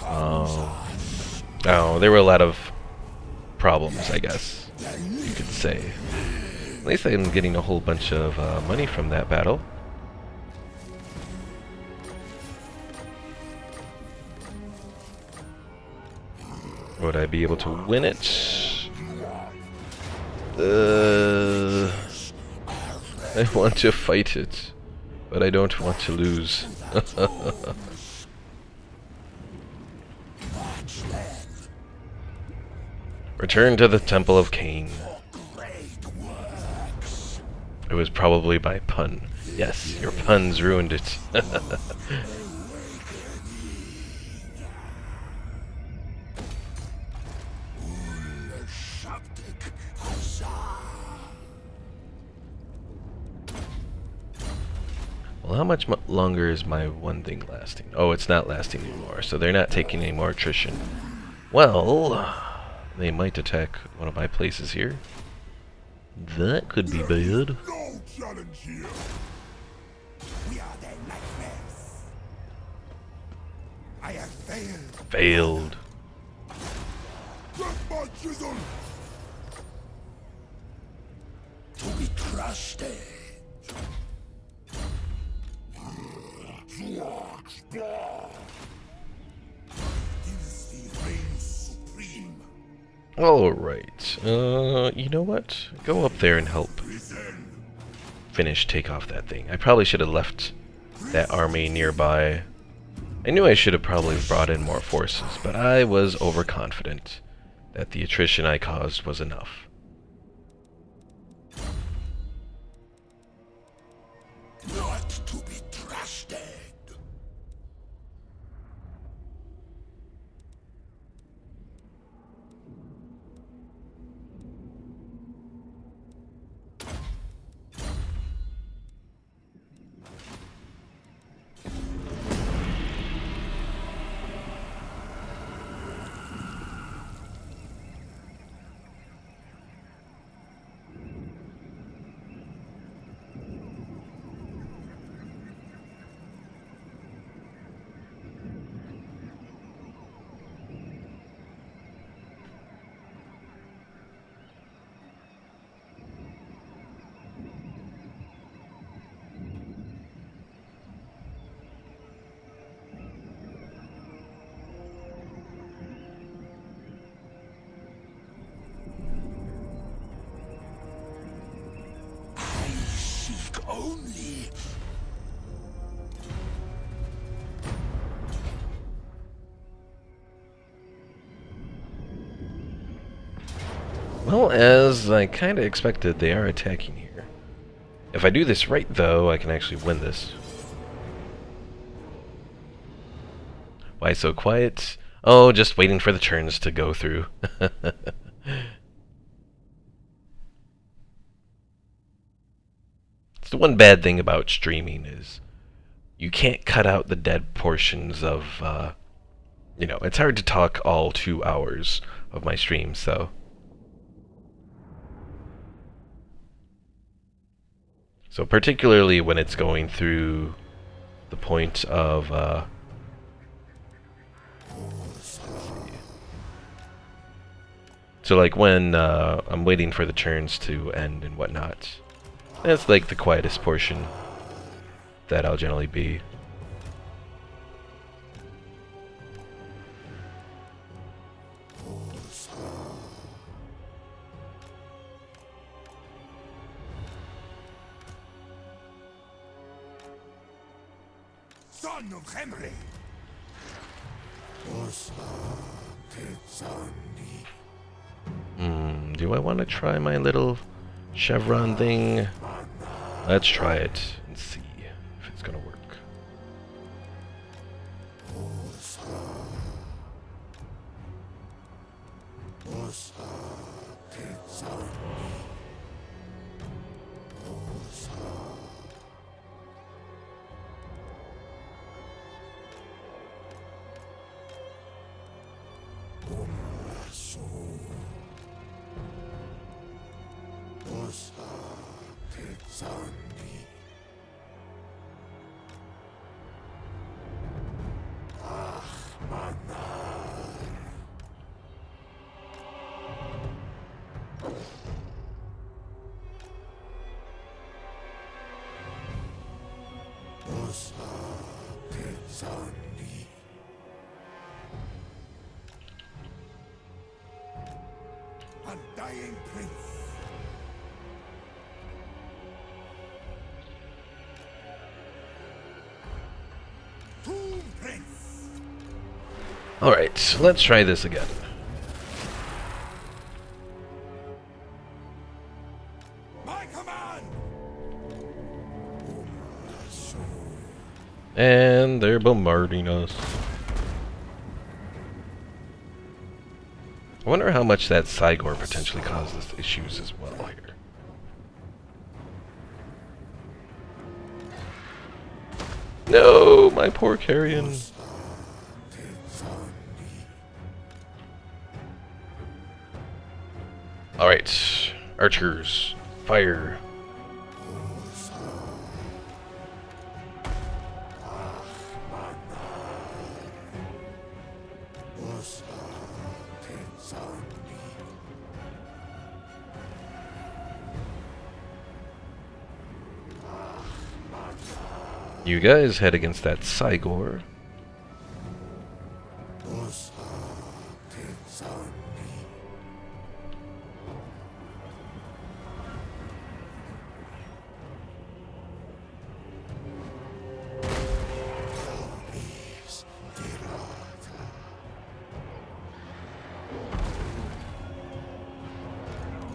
Oh, there were a lot of problems, I guess you could say. At least I'm getting a whole bunch of money from that battle. Would I be able to win it? I want to fight it, but I don't want to lose. Return to the Temple of Cain. It was probably by pun. Yes, your puns ruined it. Well, how much longer is my one thing lasting? Oh, it's not lasting anymore, so they're not taking any more attrition. Well, they might attack one of my places here. That could be bad. No challenge here. We are their nightmares. I have failed. Failed. Get my chisel. To be trusted. Alright, you know what? Go up there and help take off that thing. I probably should have left that army nearby. I knew I should have probably brought in more forces, but I was overconfident that the attrition I caused was enough. Not to be trusted. Only. Well, as I kinda expected, they are attacking here. If I do this right, though, I can actually win this. Why so quiet? Oh, just waiting for the turns to go through. It's the one bad thing about streaming is you can't cut out the dead portions of, you know, it's hard to talk all 2 hours of my stream, so. So particularly when it's going through the point of, so like when I'm waiting for the turns to end and whatnot. That's like the quietest portion that I'll generally be. Son of Henry. Do I want to try my little chevron thing? Let's try it and see if it's gonna work. Undying Prince. Tomb Prince. Alright, let's try this again. My command. And they're bombarding us. I wonder how much that Cygor potentially causes issues as well here. No, my poor carrion. Alright, archers, fire. You guys head against that Cygor.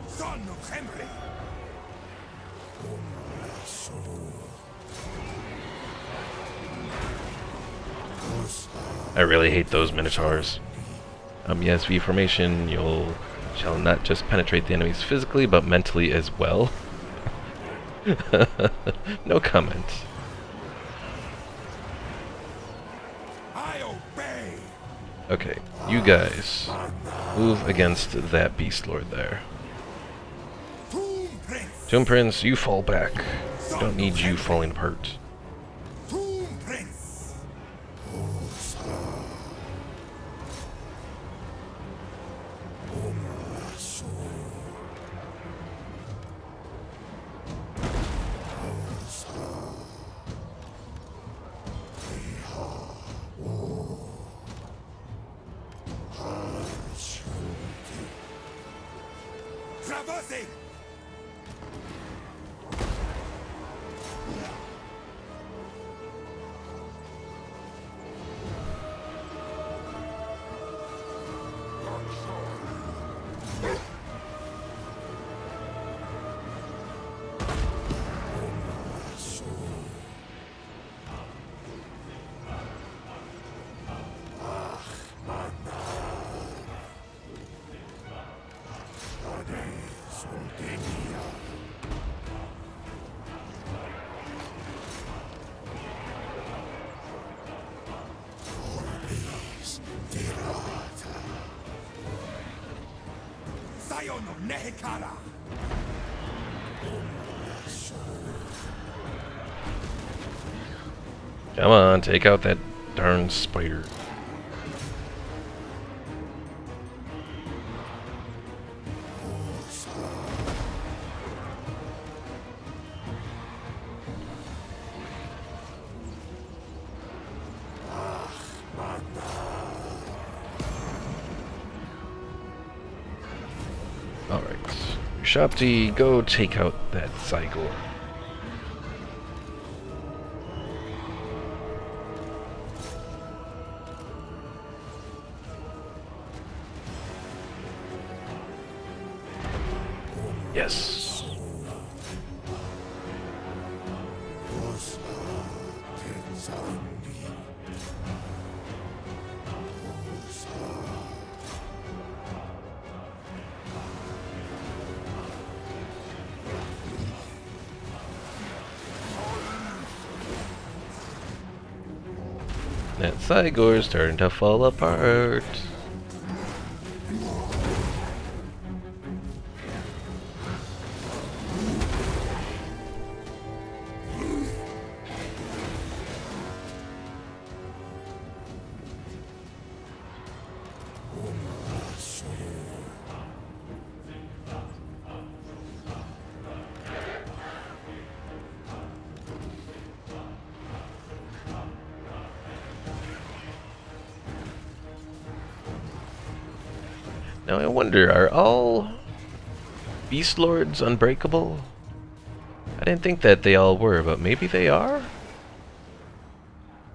Son of Henry. I really hate those Minotaurs. Yes, V formation, you shall not just penetrate the enemies physically, but mentally as well. No comment. I obey. Okay, you guys move against that Beast Lord there. Tomb Prince. Tomb Prince, you fall back. Don't need you falling apart. Tomb Prince. Traversing. Zion of Nehekara. Come on, take out that darn spider. Alright. Shopti, go take out that Cygor. Yes. That Cygor's starting to fall apart. Now I wonder, are all Beast Lords unbreakable? I didn't think that they all were, but maybe they are?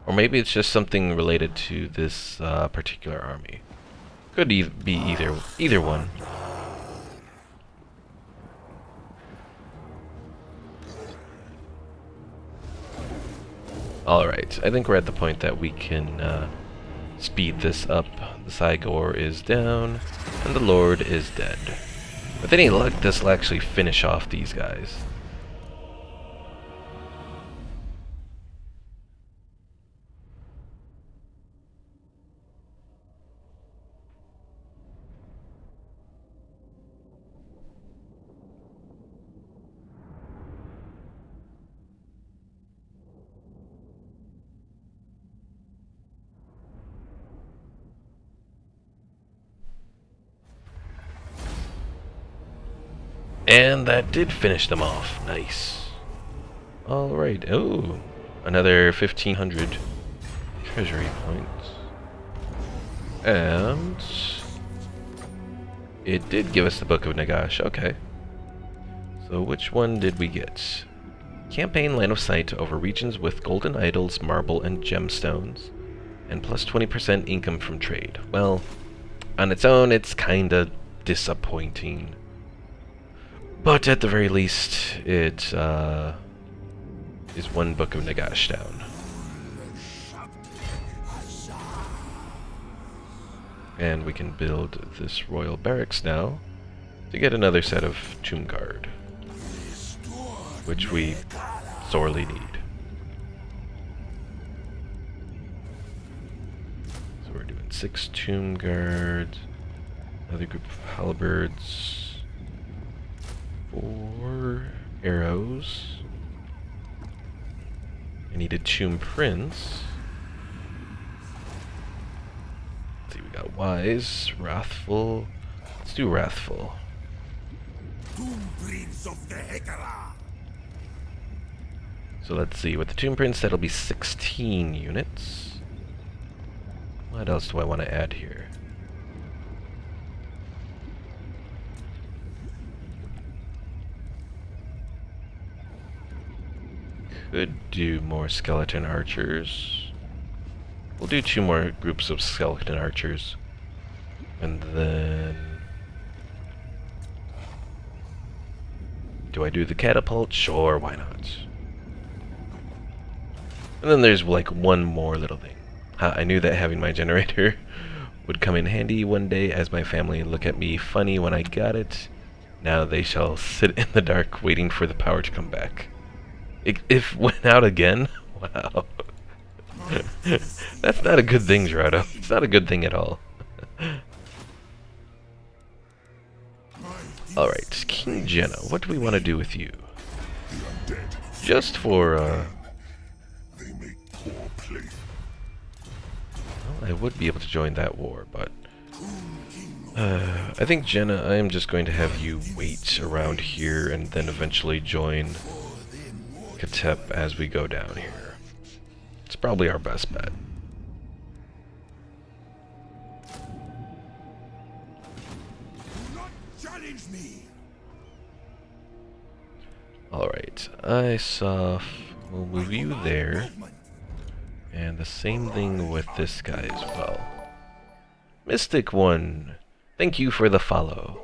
Or maybe it's just something related to this particular army. Could be either one. Alright, I think we're at the point that we can speed this up. The Cygor is down, and the Lord is dead. With any luck, this will actually finish off these guys. And that did finish them off. Nice. Alright. Oh, another 1,500 treasury points. And it did give us the Book of Nagash. Okay. So which one did we get? Campaign line of sight over regions with golden idols, marble, and gemstones. And plus 20% income from trade. Well, on its own, it's kinda disappointing. But at the very least, it is one Book of Nagash down. And we can build this royal barracks now to get another set of Tomb Guard, which we sorely need. So we're doing 6 Tomb Guards, another group of halberds, 4 arrows. I need a Tomb Prince. Let's see, we got Wise, Wrathful. Let's do Wrathful. Tomb Prince of the Hekara. So let's see, with the Tomb Prince that'll be 16 units. What else do I want to add here? Could do more skeleton archers. We'll do 2 more groups of skeleton archers. And then... do I do the catapult? Sure, why not? And then there's like one more little thing. I knew that having my generator would come in handy one day as my family look at me funny when I got it. Now they shall sit in the dark waiting for the power to come back. It went out again? Wow. That's not a good thing, Gerardo. It's not a good thing at all. Alright, King Jenna, what do we want to do with you? Just for, well, I would be able to join that war, but... I think, Jenna, I am just going to have you wait around here and then eventually join Khatep as we go down here. It's probably our best bet. Alright, Isaf, we'll move you there. And the same thing with this guy as well. Mystic One, thank you for the follow.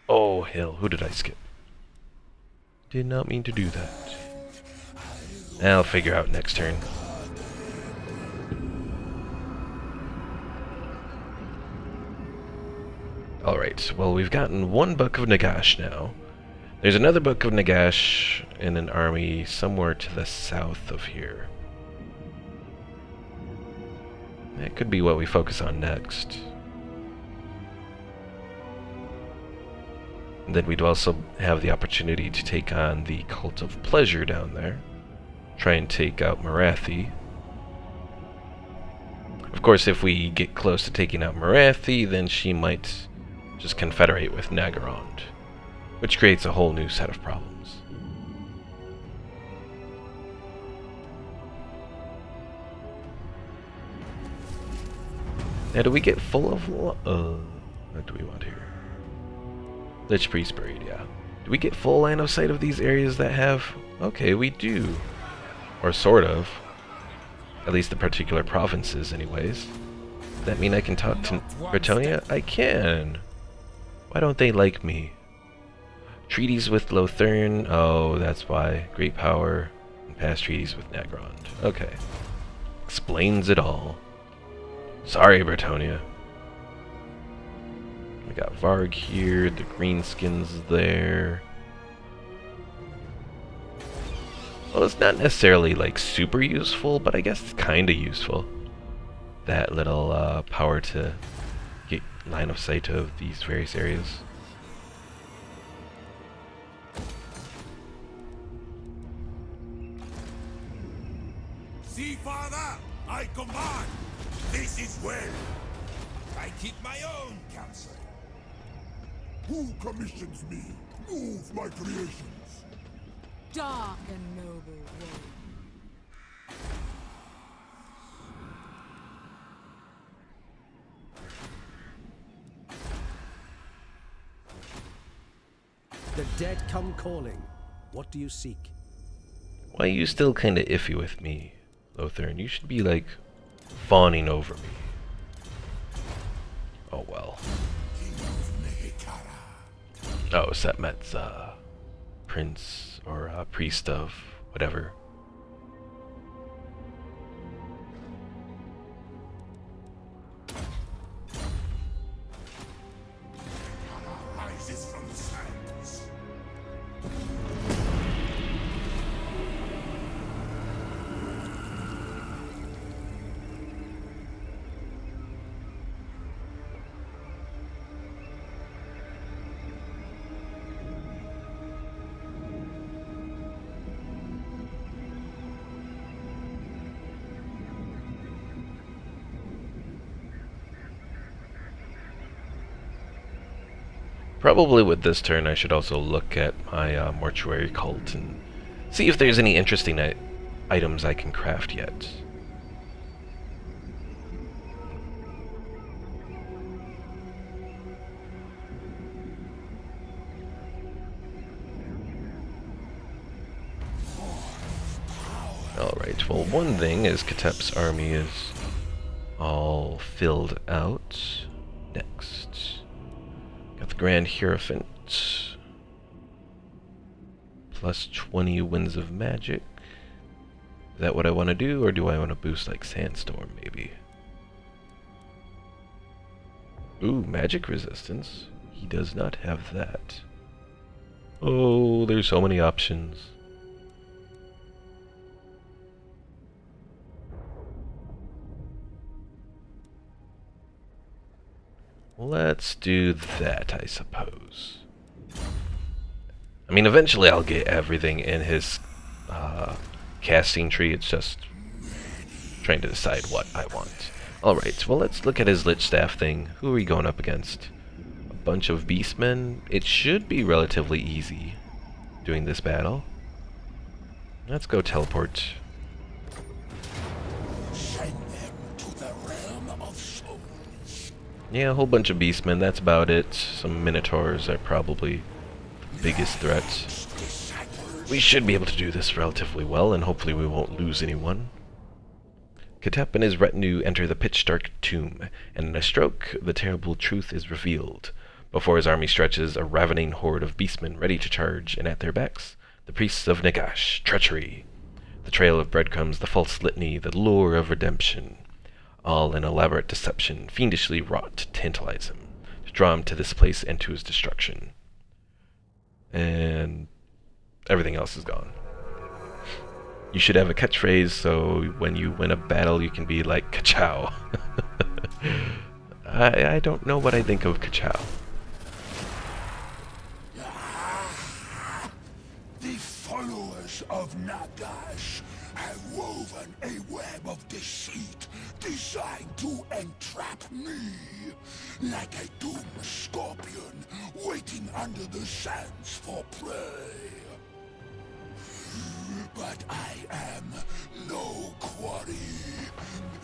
Oh, hell, who did I skip? Did not mean to do that. I'll figure out next turn. Alright, well, we've gotten 1 Book of Nagash now. There's another Book of Nagash in an army somewhere to the south of here. That could be what we focus on next. And then we'd also have the opportunity to take on the Cult of Pleasure down there. Try and take out Marathi. Of course, if we get close to taking out Marathi, then she might just confederate with Nagarond, which creates a whole new set of problems. Now, do we get full of... what do we want here? Lich Priest Buried, yeah. Do we get full line of sight of these areas that have... Okay, we do. Or sort of. At least the particular provinces, anyways. Does that mean I can talk to Bretonnia? I can! Why don't they like me? Treaties with Lothern. Oh, that's why. Great power. And past treaties with Nagrond. Okay. Explains it all. Sorry, Bretonnia. We got Varg here. The Greenskins there. Well, it's not necessarily like super useful, but I guess it's kind of useful. That little power to get line of sight of these various areas. See, Father, I command. This is well. I keep my own counsel. Who commissions me? Move my creations. Dark and noble one. The dead come calling. What do you seek? Why are you still kinda iffy with me, Lothern? You should be, like, fawning over me. Oh well. Oh, Setmet's, prince, or, priest of whatever. Rises from the sands. Probably with this turn I should also look at my Mortuary Cult and see if there's any interesting items I can craft yet. Alright, well, one thing is Khatep's army is all filled out. Next. Got the Grand Hierophant. Plus 20 Winds of Magic. Is that what I want to do, or do I want to boost like Sandstorm, maybe? Ooh, magic resistance. He does not have that. Oh, there's so many options. Let's do that, I suppose. I mean, eventually I'll get everything in his casting tree. It's just trying to decide what I want. Alright, well, let's look at his Lich Staff thing. Who are we going up against? A bunch of Beastmen? It should be relatively easy doing this battle. Let's go teleport. Send them to the realm of souls. Yeah, a whole bunch of Beastmen, that's about it. Some Minotaurs are probably the biggest threat. We should be able to do this relatively well, and hopefully we won't lose anyone. Khatep and his retinue enter the pitch-dark tomb, and in a stroke, the terrible truth is revealed. Before his army stretches a ravening horde of beastmen ready to charge, and at their backs, the priests of Nagash, treachery. The trail of breadcrumbs, the false litany, the lure of redemption. All an elaborate deception, fiendishly wrought to tantalize him, to draw him to this place and to his destruction. And everything else is gone. You should have a catchphrase so when you win a battle you can be like, ka-chow. I don't know what I think of ka-chow. The followers of Nagash have woven a web of deceit designed to entrap me, like a doomed scorpion waiting under the sands for prey. But I am no quarry.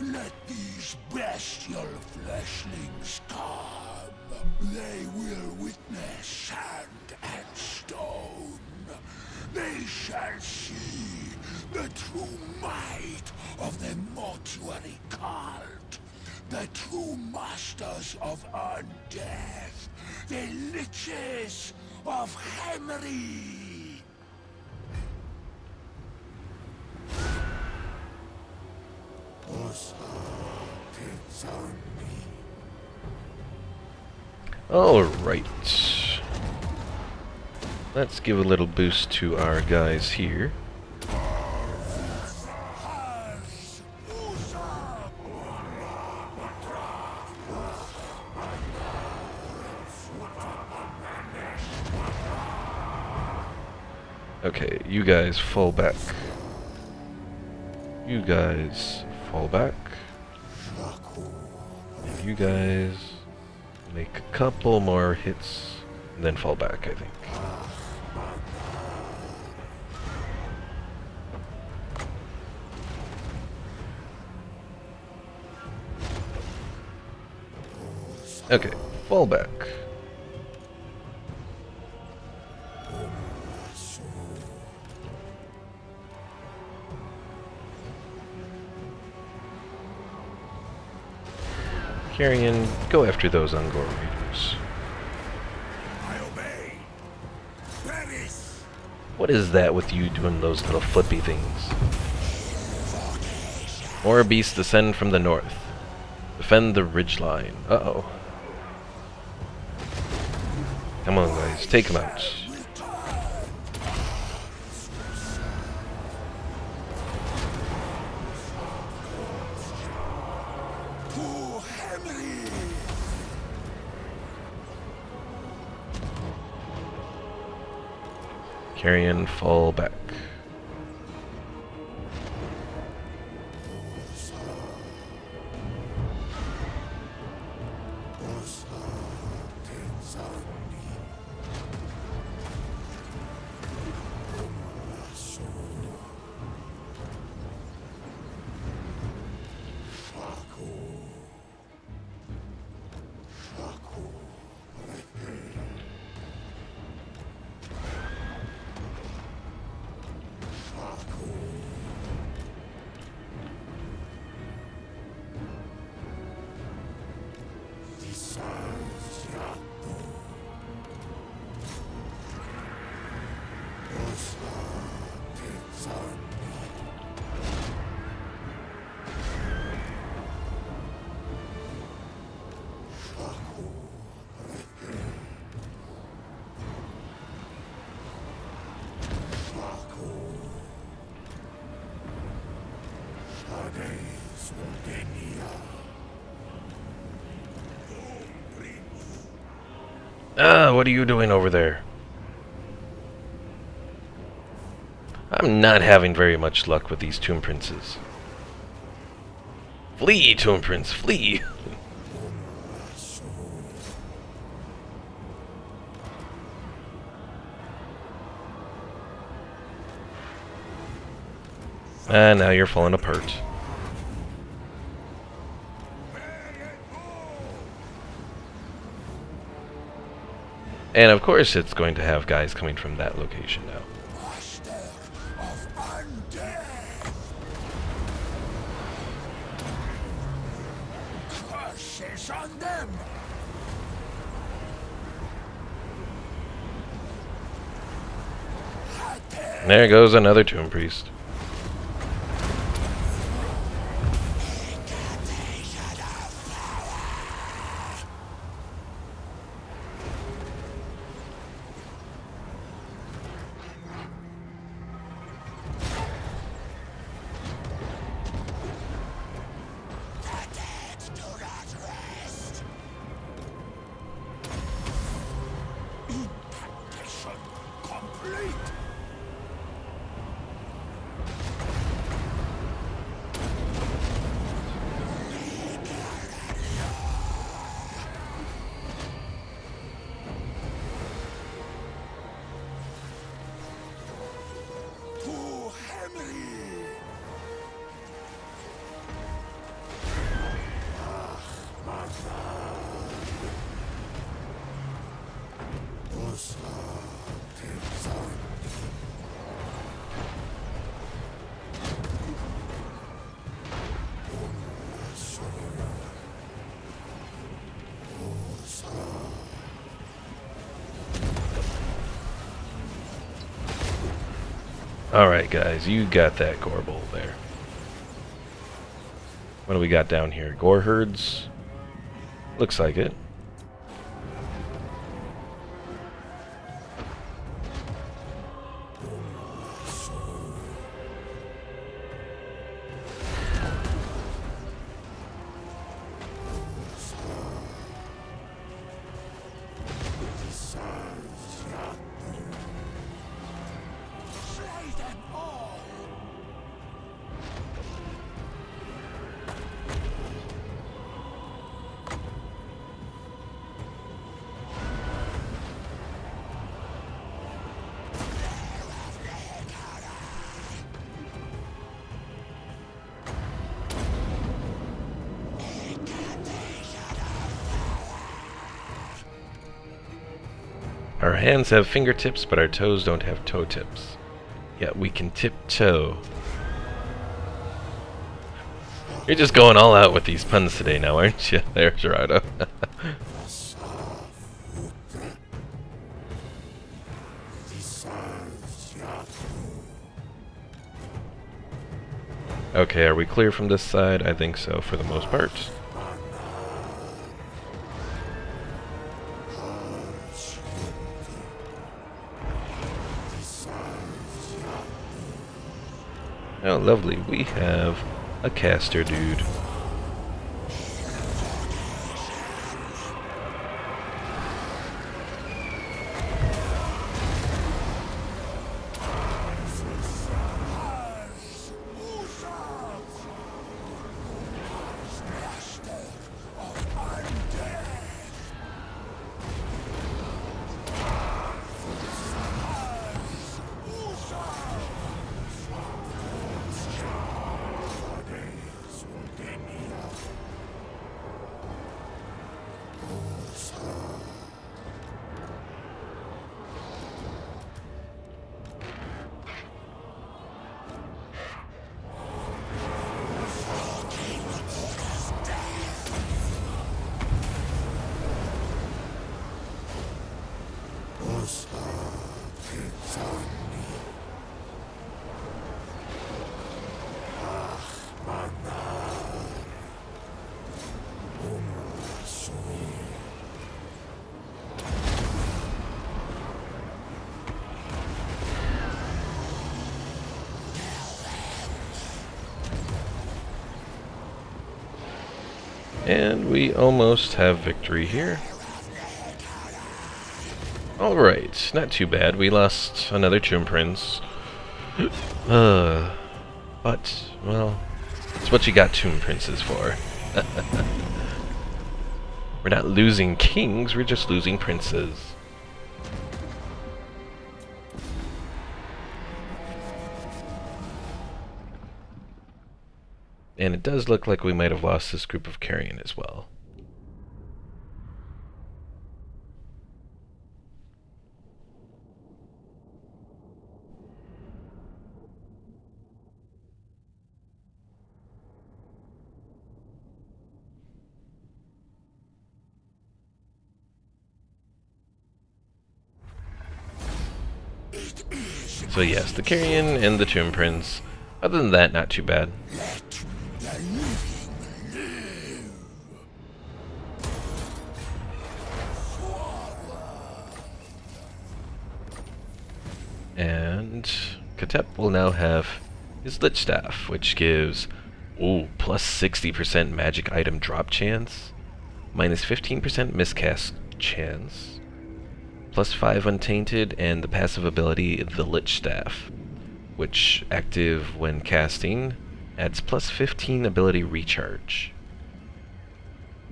Let these bestial flesh fleshlings come, they will witness sand and stone. They shall see the true might of the Mortuary Cult, the true masters of undeath, the liches of Hammery. Alright. Let's give a little boost to our guys here. Okay, you guys fall back. You guys fall back. You guys make a couple more hits, and then fall back, I think. Okay, fall back. Carrion, go after those Ungor Raiders. I obey. Paris. What is that with you doing those little flippy things? More beasts descend from the north. Defend the ridgeline. Uh-oh. Come on, guys. Take them out. Carrion, fall back. What are you doing over there? I'm not having very much luck with these Tomb Princes. Flee, Tomb Prince, flee! And now you're falling apart. And of course it's going to have guys coming from that location now. Master of undeath. Curses on them. Khatep. There goes another Tomb Priest. Alright, guys, you got that gore bowl there. What do we got down here? Gore herds? Looks like it. Our hands have fingertips, but our toes don't have toe tips. Yet we can tiptoe. You're just going all out with these puns today now, aren't you? There, Gerardo. Okay, are we clear from this side? I think so, for the most part. Oh, lovely. We have a caster dude. And we almost have victory here. Alright, not too bad. We lost another Tomb Prince. But, well, it's what you got Tomb Princes for. We're not losing kings, we're just losing princes. And it does look like we might have lost this group of carrion as well. So yes, the carrion and the Tomb Prince. Other than that, not too bad. And Khatep will now have his Lich Staff, which gives, plus 60% magic item drop chance, minus 15% miscast chance, plus 5 untainted, and the passive ability, the Lich Staff, which, active when casting, adds plus 15 ability recharge.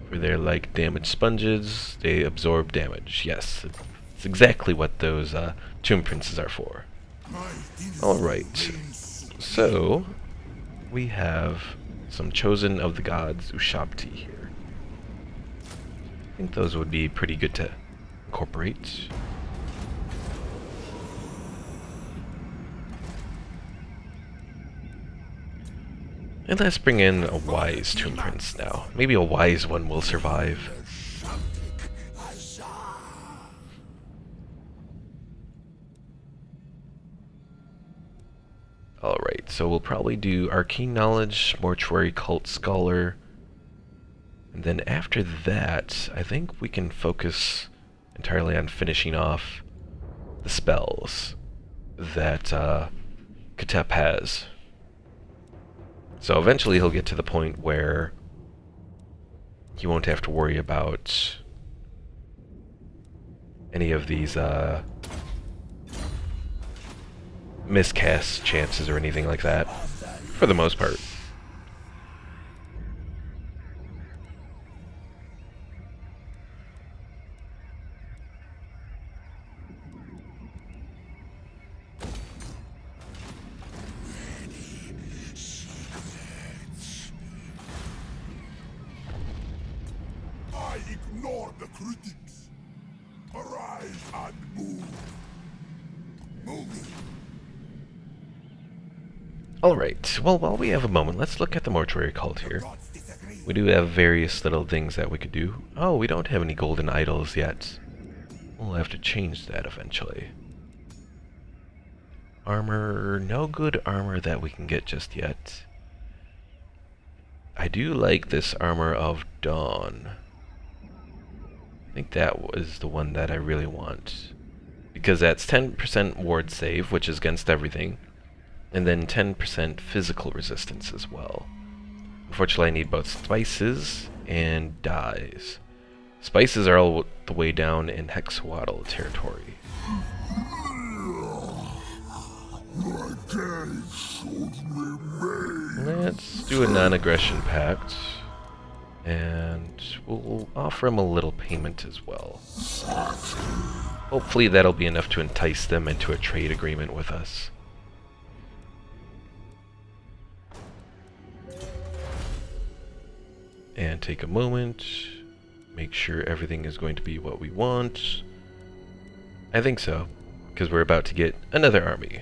For their, like, damage sponges, they absorb damage. Yes, it's exactly what those Tomb Princes are for. Alright, so we have some Chosen of the Gods Ushabti here. I think those would be pretty good to incorporate. And let's bring in a wise Tomb Prince now. Maybe a wise one will survive. Alright, so we'll probably do Arcane Knowledge, Mortuary Cult Scholar, and then after that, I think we can focus entirely on finishing off the spells that Khatep has. So eventually he'll get to the point where he won't have to worry about any of these miscast chances or anything like that, for the most part. I ignore the critics. Arise and move. Moving. Alright, well, while we have a moment, let's look at the Mortuary Cult here. We do have various little things that we could do. Oh, we don't have any golden idols yet. We'll have to change that eventually. Armor, no good armor that we can get just yet. I do like this Armor of Dawn. I think that was the one that I really want. Because that's 10% ward save, which is against everything. And then 10% physical resistance as well. Unfortunately, I need both spices and dyes. Spices are all the way down in Hexawaddle territory. Let's do a non-aggression pact. And we'll offer him a little payment as well. Hopefully that'll be enough to entice them into a trade agreement with us. And take a moment, make sure everything is going to be what we want. I think so, because we're about to get another army.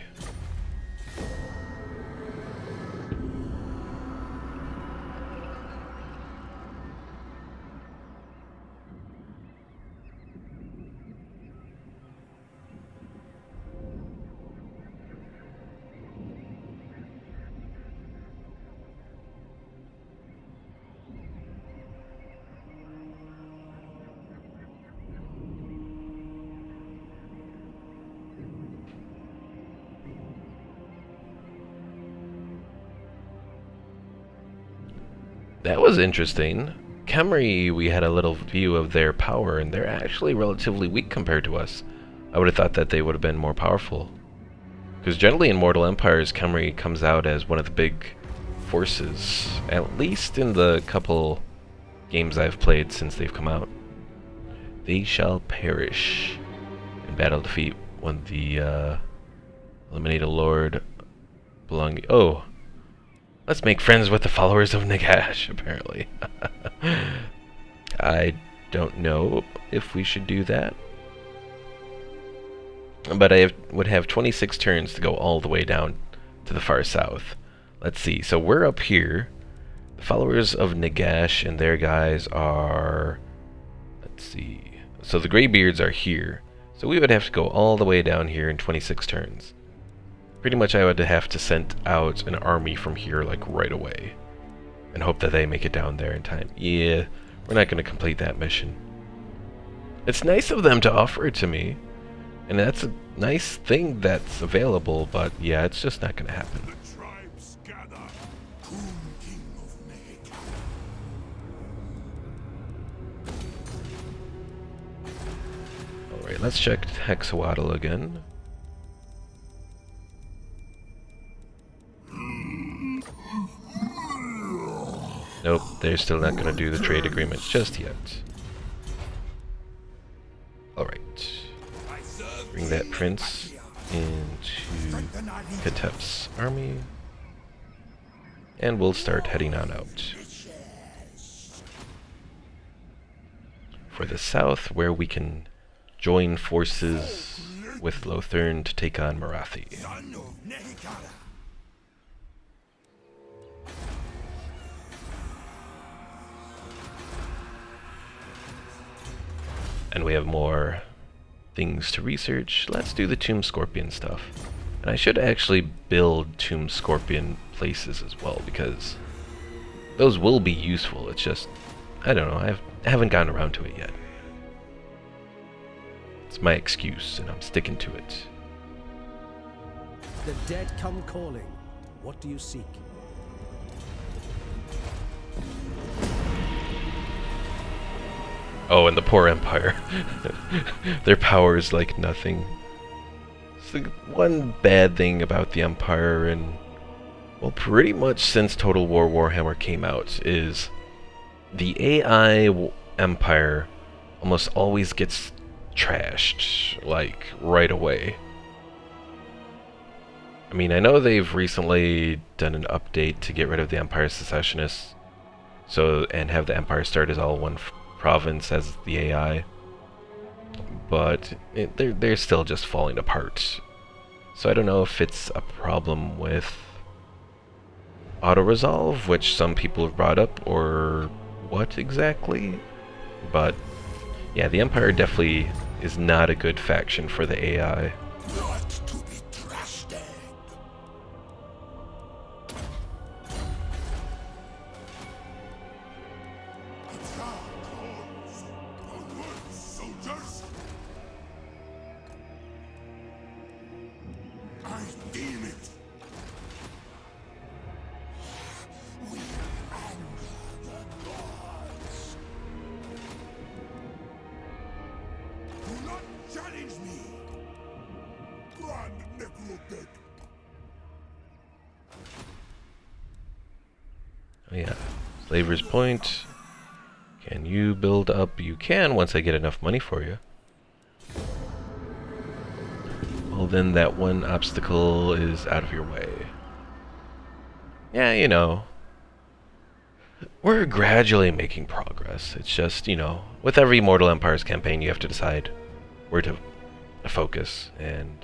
That was interesting. Khemri, we had a little view of their power, and they're actually relatively weak compared to us. I would have thought that they would have been more powerful. Because generally in Mortal Empires, Khemri comes out as one of the big forces, at least in the couple games I've played since they've come out. They shall perish in battle defeat when the eliminate a lord belonging... Oh! Let's make friends with the followers of Nagash, apparently. I don't know if we should do that. But I would have 26 turns to go all the way down to the far south. Let's see. So we're up here. The followers of Nagash and their guys are... Let's see. So the Greybeards are here. So we would have to go all the way down here in 26 turns. Pretty much I would have to send out an army from here like right away. And hope that they make it down there in time. Yeah, we're not going to complete that mission. It's nice of them to offer it to me. And that's a nice thing that's available, but yeah, it's just not going to happen. The tribes gather. King of Nehekar. Alright, let's check Hexawaddle again. Nope, they're still not going to do the trade agreement just yet. Alright. Bring that prince into Khatep's army. And we'll start heading on out. For the south, where we can join forces with Lothern to take on Marathi. Son of Nehekar. And we have more things to research. Let's do the Tomb Scorpion stuff. And I should actually build Tomb Scorpion places as well, because those will be useful. It's just, I don't know, I haven't gotten around to it yet. It's my excuse, and I'm sticking to it. The dead come calling. What do you seek? Oh, and the poor Empire. Their power is like nothing. It's the one bad thing about the Empire, and well, pretty much since Total War Warhammer came out, is the AI Empire almost always gets trashed, like, right away. I mean, I know they've recently done an update to get rid of the Empire Secessionists, and have the Empire start as all one province as the AI, but they're still just falling apart. So I don't know if it's a problem with auto-resolve, which some people have brought up, or what exactly, but yeah, the Empire definitely is not a good faction for the AI. Not to be trusted. Onward, soldiers! I deem it. We anger the gods. Do not challenge me, Grand Necrodeck. Oh yeah, Slaver's Point. Can you build up? You can, once I get enough money for you. Well, then that one obstacle is out of your way. Yeah, you know, we're gradually making progress. It's just, you know, with every Mortal Empires campaign, you have to decide where to focus. And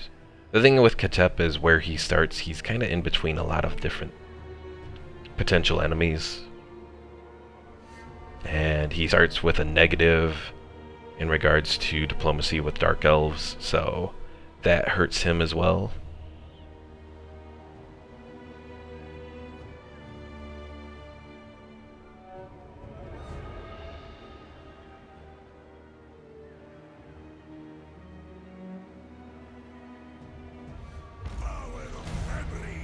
the thing with Khatep is where he starts, he's kind of in between a lot of different potential enemies. And he starts with a negative in regards to diplomacy with Dark Elves, so that hurts him as well. Power of memory.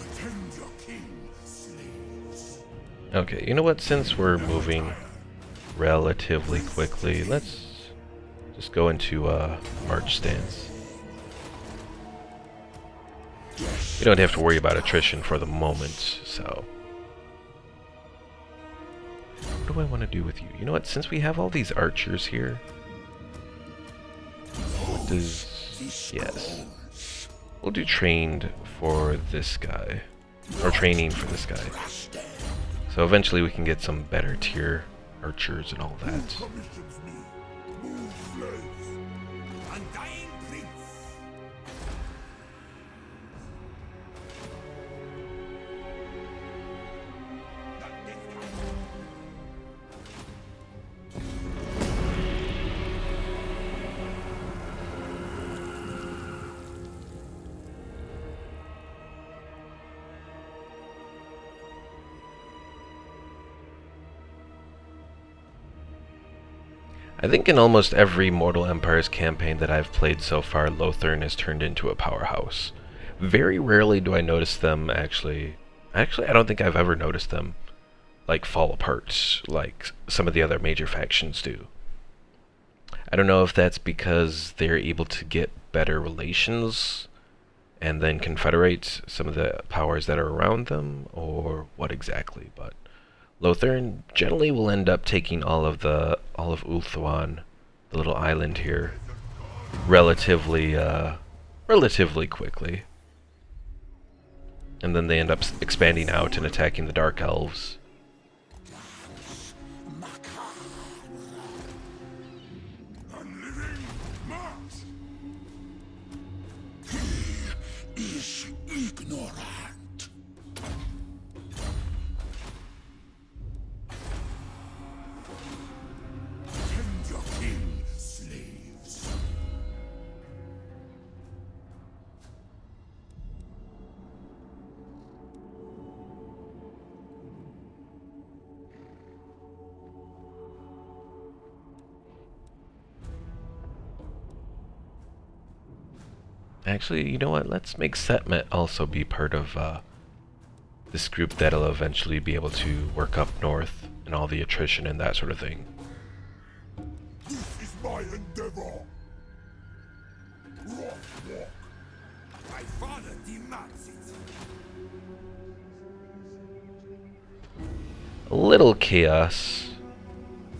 Attend your king, slaves. Okay, you know what, since we're moving relatively quickly, let's just go into march stance. You don't have to worry about attrition for the moment, so... What do I want to do with you? You know what, since we have all these archers here... What does... Yes. We'll do trained for this guy. Or training for this guy. So eventually we can get some better tier archers and all that. Commissions me. Move, slaves. Undying prince. Not this time. I think in almost every Mortal Empires campaign that I've played so far, Lothern has turned into a powerhouse. Very rarely do I notice them actually, I don't think I've ever noticed them like fall apart like some of the other major factions do. I don't know if that's because they're able to get better relations and then confederate some of the powers that are around them, or what exactly, but Lothern generally will end up taking all of Ulthuan, the little island here, relatively quickly. And then they end up expanding out and attacking the Dark Elves. Unliving Mars. He is ignorant. Tend your king. Actually, you know what? Let's make Setmet also be part of this group that'll eventually be able to work up north and all the attrition and that sort of thing. This is my endeavor. Walk. My father demands it. A little chaos,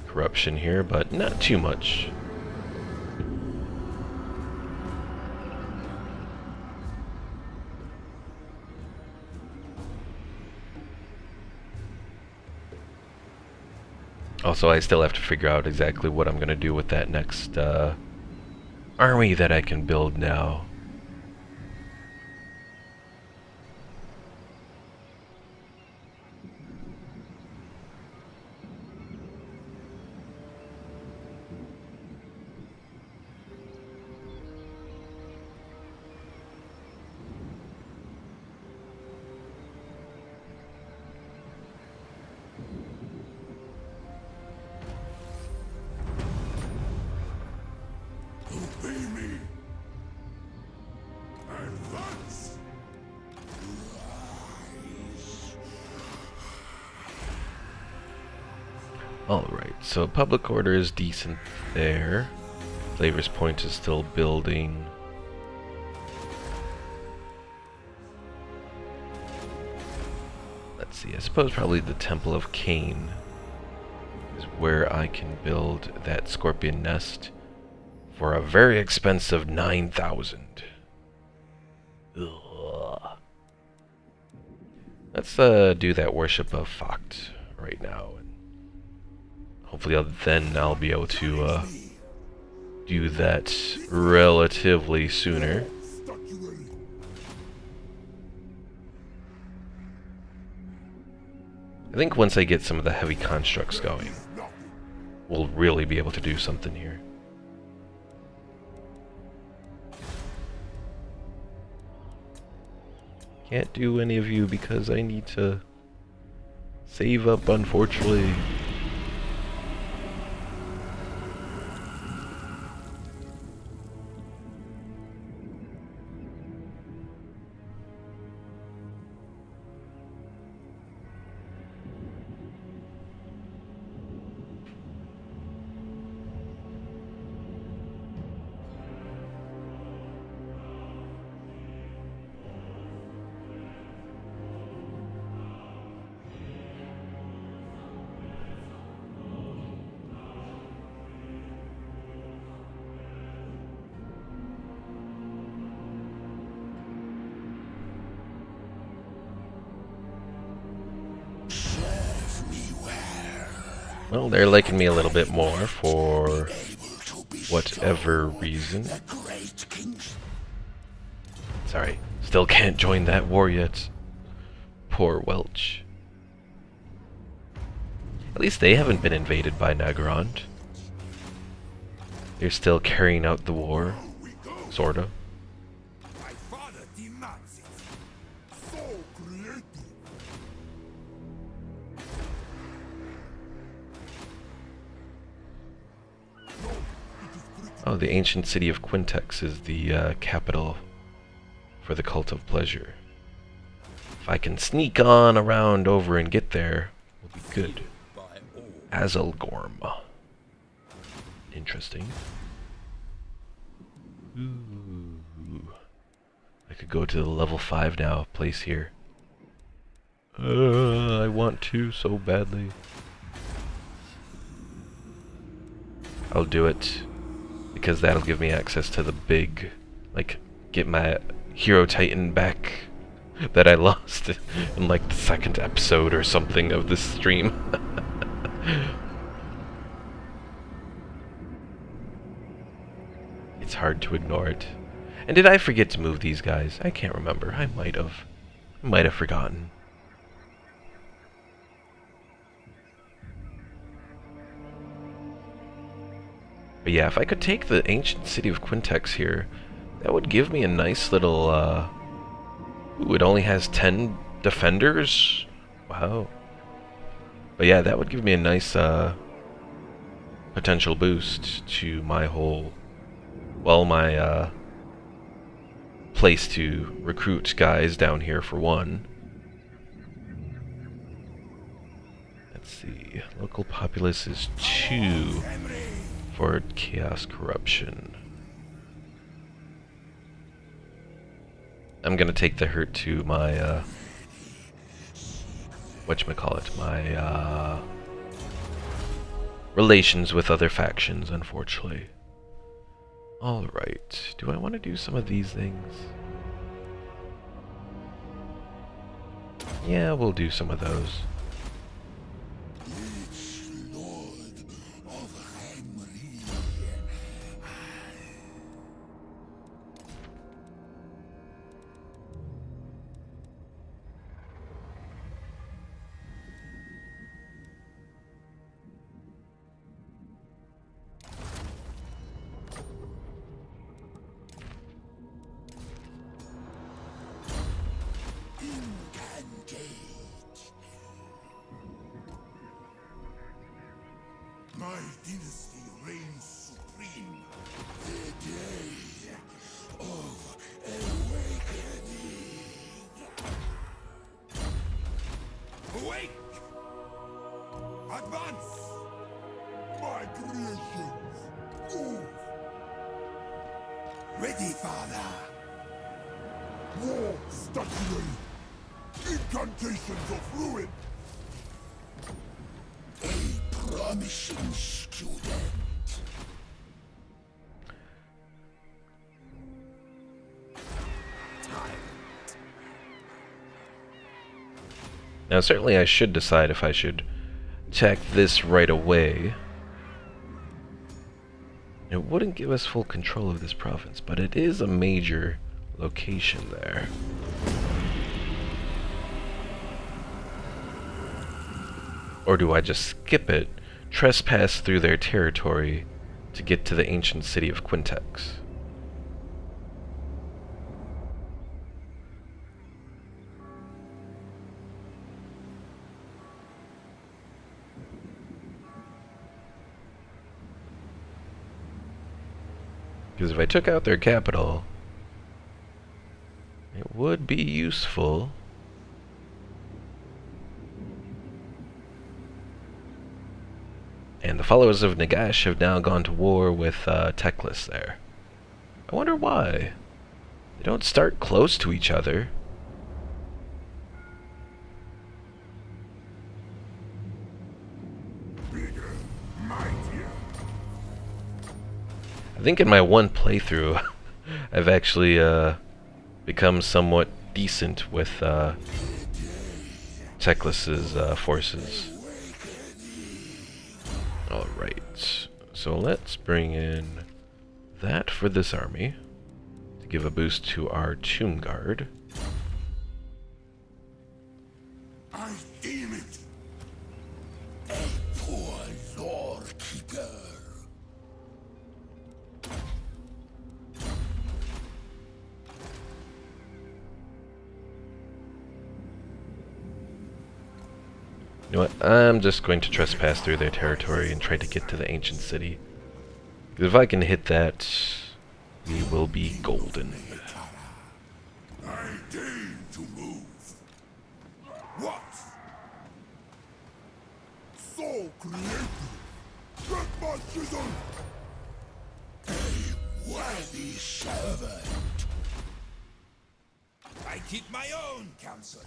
corruption here, but not too much. Also, I still have to figure out exactly what I'm going to do with that next army that I can build now. Alright, so public order is decent there. Flavor's Point is still building. Let's see, I suppose probably the Temple of Cain is where I can build that scorpion nest for a very expensive 9,000. Let's do that worship of Pact right now. Hopefully then I'll be able to do that relatively sooner. I think once I get some of the heavy constructs going, we'll really be able to do something here. Can't do any of you because I need to save up, unfortunately. Well, they're liking me a little bit more for whatever reason. Sorry, still can't join that war yet. Poor Welch. At least they haven't been invaded by Nagarond. They're still carrying out the war, sorta. Oh, the ancient city of Quintics is the capital for the Cult of Pleasure. If I can sneak on around over and get there, we'll be good. Azelgorm. Interesting. Ooh. I could go to the level 5 now place here. I want to so badly. I'll do it. Because that'll give me access to the big, like, get my Hero Titan back that I lost in like the 2nd episode or something of this stream. It's hard to ignore it. And did I forget to move these guys? I can't remember. I might have. I might have forgotten. But yeah, if I could take the ancient city of Quintics here, that would give me a nice little, ooh, it only has 10 defenders? Wow. But yeah, that would give me a nice, potential boost to my whole, well, my place to recruit guys down here for one. Let's see. Local populace is 2 for chaos corruption. I'm gonna take the hurt to my whatchamacallit, my relations with other factions, unfortunately. Alright, do I want to do some of these things? Yeah, we'll do some of those. My dynasty reigns supreme. The day of awakening. Awake! Advance! My creations, move! Ready, father! War statuary! Incantations of ruin! A promising student. Now certainly I should decide if I should attack this right away. It wouldn't give us full control of this province, but it is a major location there. Or do I just skip it, trespass through their territory to get to the ancient city of Quintics? Because if I took out their capital, it would be useful. And the followers of Nagash have now gone to war with Teclis there. I wonder why. They don't start close to each other. Bigger, mightier. I think in my one playthrough, I've actually become somewhat decent with Teclis's forces. Alright, so let's bring in that for this army to give a boost to our Tomb Guard. I deem it a poor lore keeper. You know what, I'm just going to trespass through their territory and try to get to the ancient city. Because if I can hit that, we will be golden. I deign to move. What? So creative. Get my chisel. A worthy servant. I keep my own counsel.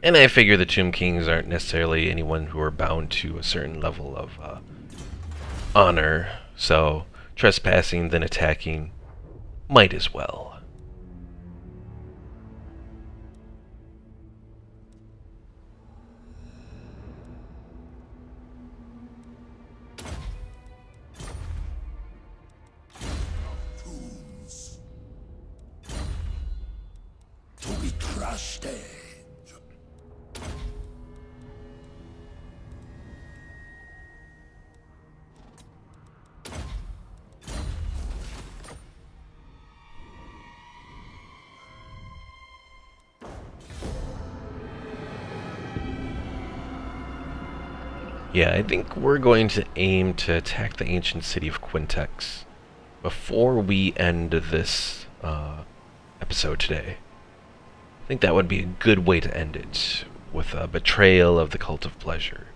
And I figure the Tomb Kings aren't necessarily anyone who are bound to a certain level of honor, so trespassing then attacking might as well. Tombs. To be trusted. Yeah, I think we're going to aim to attack the ancient city of Quintics before we end this episode today, I think that would be a good way to end it, with a betrayal of the Cult of Pleasure.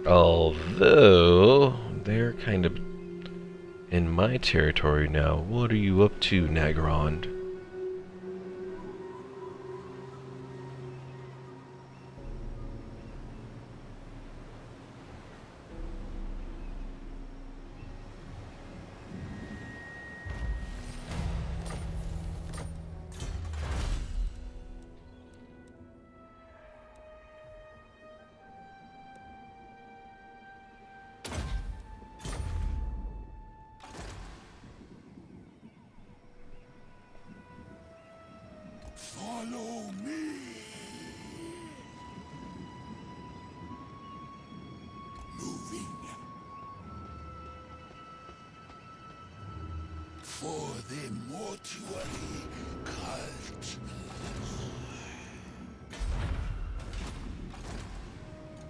Although, they're kind of in my territory now. What are you up to, Nagarond? Follow me. Moving. For the Mortuary Cult.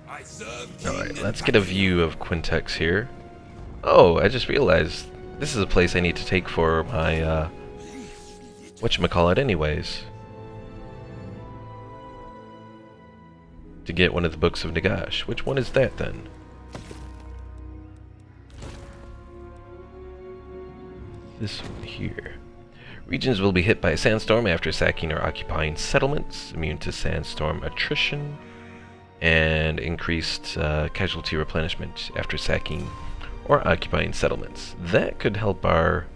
I serve Alright, let's get a view of Quintics here. Oh, I just realized this is a place I need to take for my, whatchamacallit anyways. To get one of the Books of Nagash. Which one is that, then? This one here. Regions will be hit by a sandstorm after sacking or occupying settlements, immune to sandstorm attrition, and increased casualty replenishment after sacking or occupying settlements. That could help our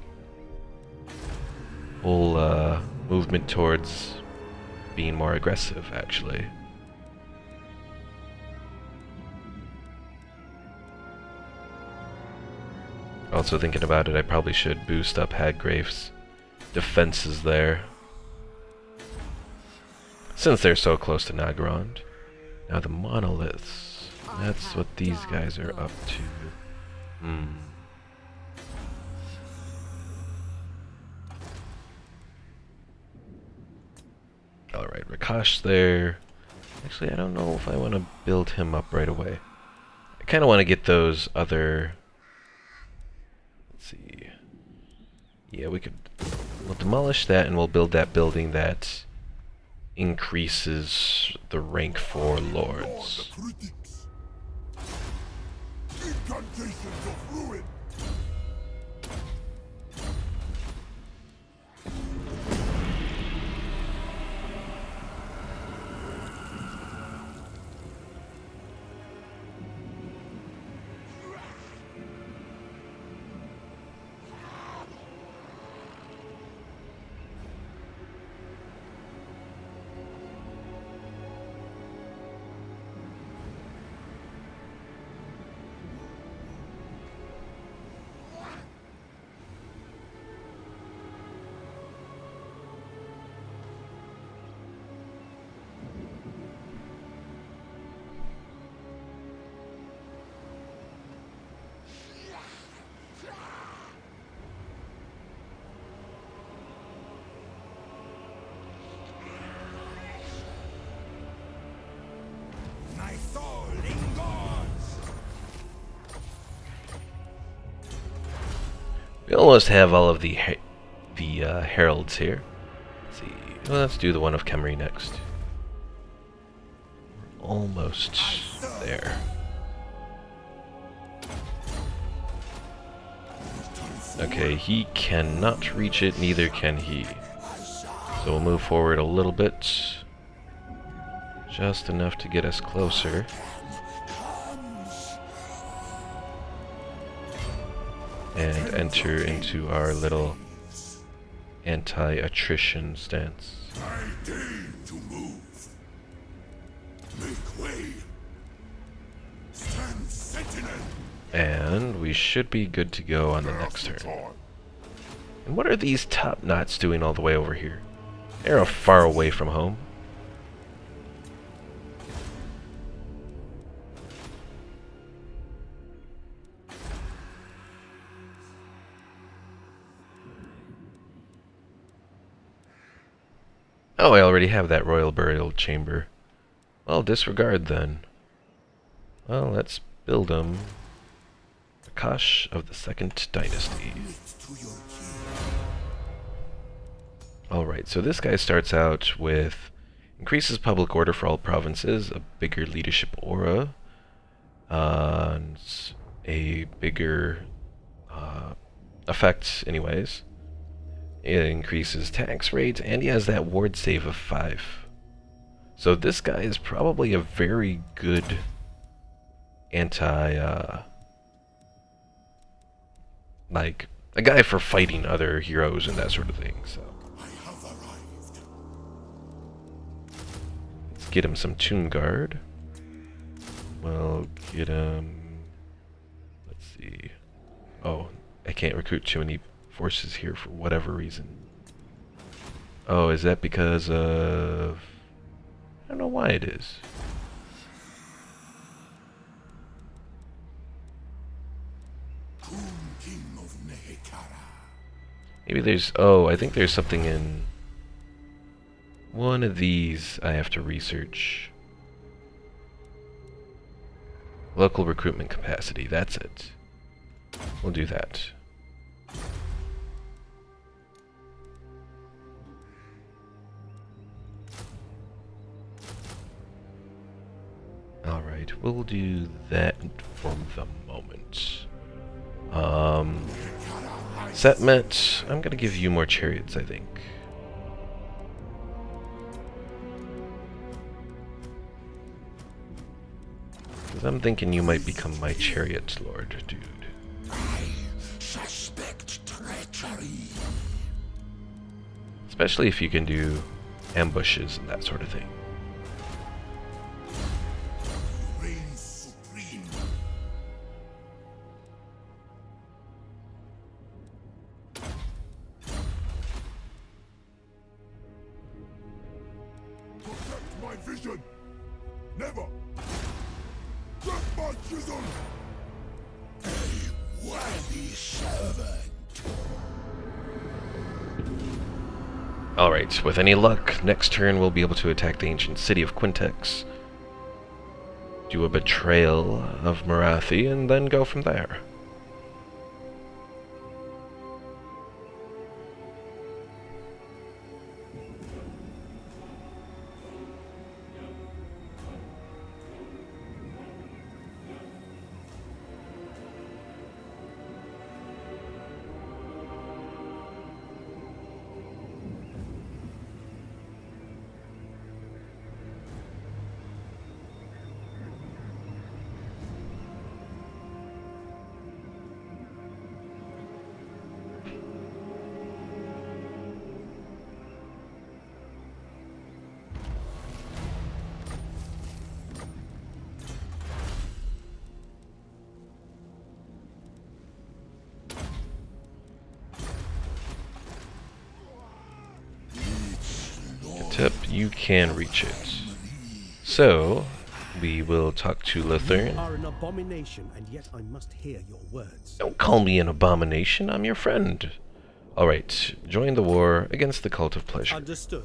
whole movement towards being more aggressive, actually. Also thinking about it, I probably should boost up Haggrave's defenses there, since they're so close to Nagarond. Now the Monoliths, that's what these guys are up to. Alright, Rakash there. Actually, I don't know if I want to build him up right away. I kind of want to get those other... Let's see. Yeah, we'll demolish that and we'll build that building that increases the rank for lords. Incantations of ruin. We almost have all of the heralds here. Let's see. Well, let's do the one of Khemri next. Almost there. Okay, he cannot reach it, neither can he. So we'll move forward a little bit. Just enough to get us closer. And enter into our little anti-attrition stance. I deign to move. Make way. Stand sentinel. And we should be good to go on the next turn. And what are these top knots doing all the way over here? They're far away from home. Oh, I already have that royal burial chamber. Well, disregard then. Well, let's build him. Akash of the Second Dynasty. Alright, so this guy starts out with increases public order for all provinces, a bigger leadership aura, and a bigger effect anyways. It increases tax rates, and he has that ward save of 5. So this guy is probably a very good like, a guy for fighting other heroes and that sort of thing, so. Let's get him some Tomb Guard. We'll get him... Let's see... Oh, I can't recruit too many forces here for whatever reason. Oh, is that because of... I don't know why it is. Maybe there's... Oh, I think there's something in... one of these I have to research. Local recruitment capacity, that's it. We'll do that. Alright, we'll do that for the moment. Setmet, I'm gonna give you more chariots, I think. Because I'm thinking you might become my chariot lord, dude. I suspect treachery. Especially if you can do ambushes and that sort of thing. Reign supreme. Protect my vision. Never. Get my chisel. A worthy servant. Alright, with any luck, next turn we'll be able to attack the ancient city of Quintics, do a betrayal of Marathi, and then go from there. Khatep, you can reach it. So, we will talk to Lothern. You are an abomination, and yet I must hear your words. Don't call me an abomination, I'm your friend. Alright, join the war against the Cult of Pleasure. Understood.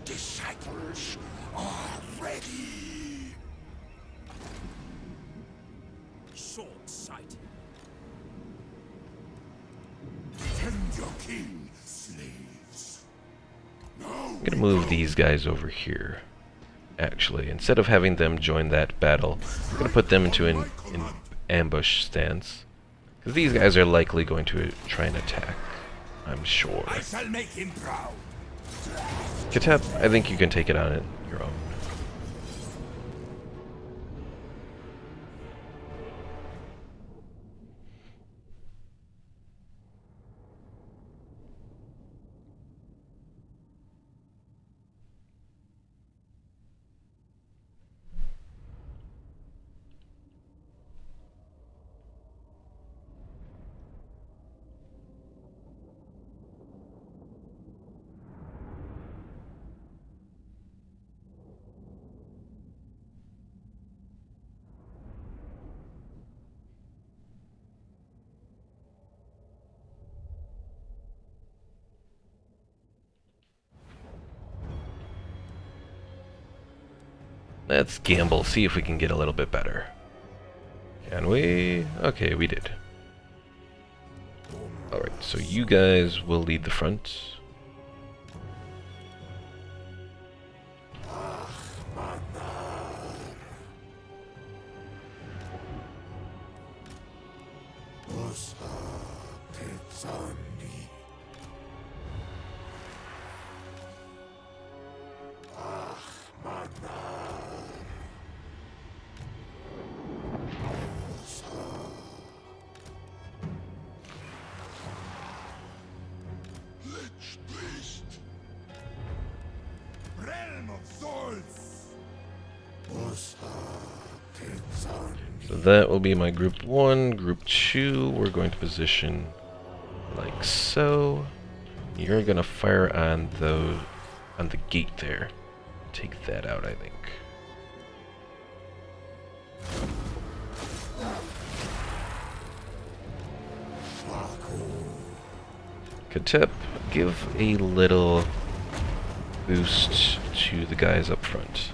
Disciples are ready. Short-sighted. Defend your king, slaves. No. I'm gonna move these guys over here. Actually, instead of having them join that battle, I'm gonna put them into an ambush stance. Because these guys are likely going to try and attack, I'm sure. I shall make him proud. Khatep, I think you can take it on your own. Let's gamble, see if we can get a little bit better. Can we? Okay, we did. Alright, so you guys will lead the front. So that will be my group 1. Group 2, we're going to position like so. You're going to fire on the gate there. Take that out, I think. Khatep, give a little boost to the guys up front.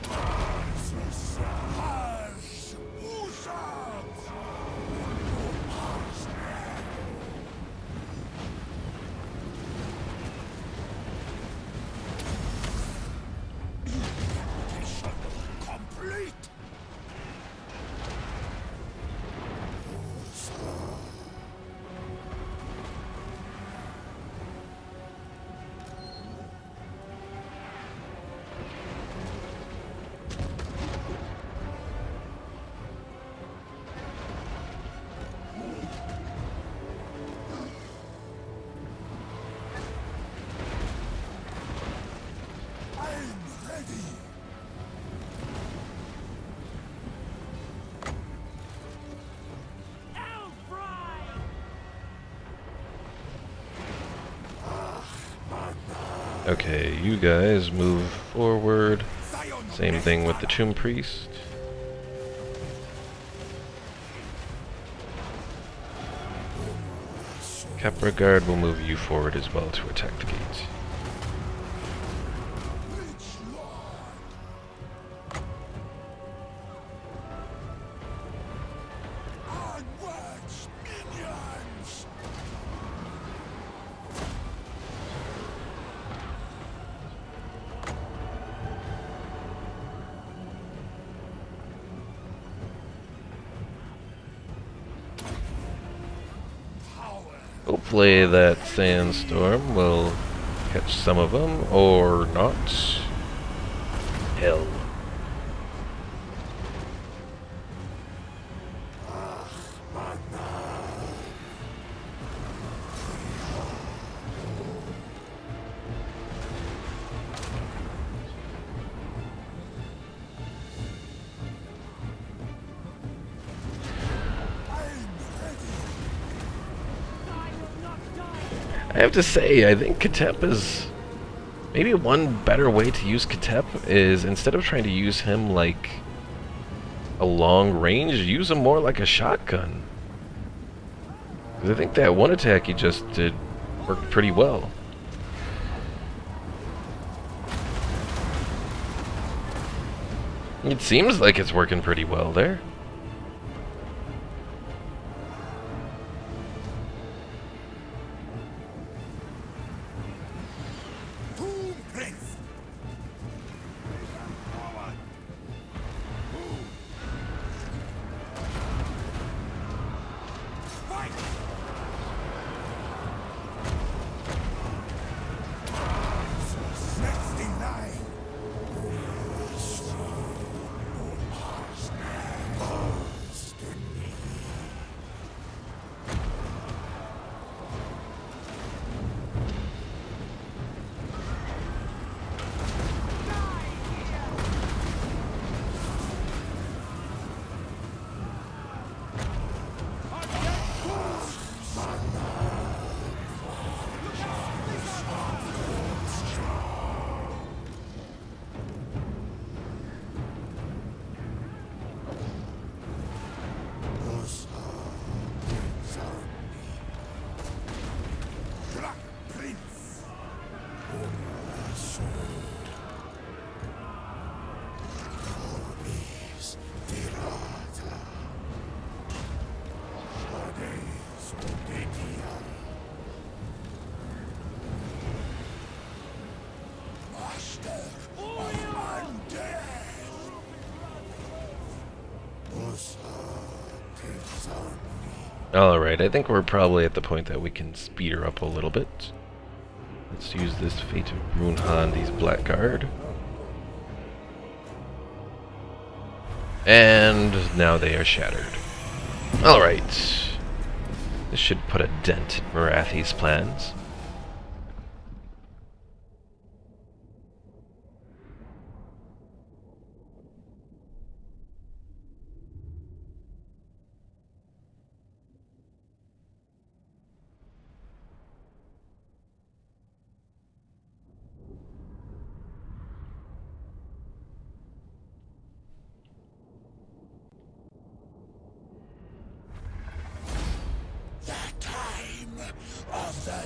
Okay, you guys move forward. Same thing with the Tomb Priest. Capra Guard will move you forward as well to attack the gate. Hopefully that sandstorm will catch some of them, or not. Hell. I have to say, I think Khatep is... Maybe one better way to use Khatep is, instead of trying to use him like a long range, use him more like a shotgun. Because I think that one attack he just did worked pretty well. It seems like it's working pretty well there. Alright, I think we're probably at the point that we can speed her up a little bit. Let's use this Fate of Brunhandi's Blackguard. And now they are shattered. Alright. This should put a dent in Morathi's plans.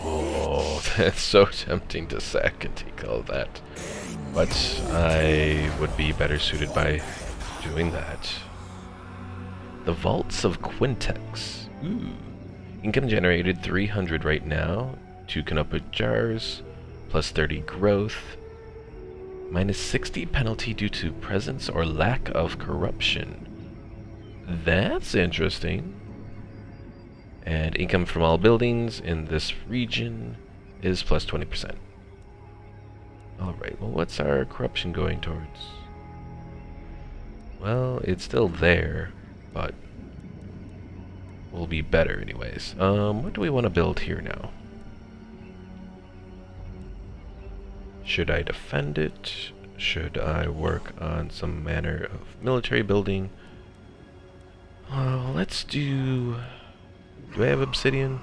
Oh, that's so tempting to sack and take all that. But I would be better suited by doing that. The Vaults of Quintics. Ooh. Income generated 300 right now. 2 Khatep jars. Plus 30 growth. Minus 60 penalty due to presence or lack of corruption. That's interesting. And income from all buildings in this region is plus 20%. Alright, well, what's our corruption going towards? Well, it's still there, but will be better anyways. What do we want to build here now? Should I defend it? Should I work on some manner of military building? Let's do... Do I have obsidian?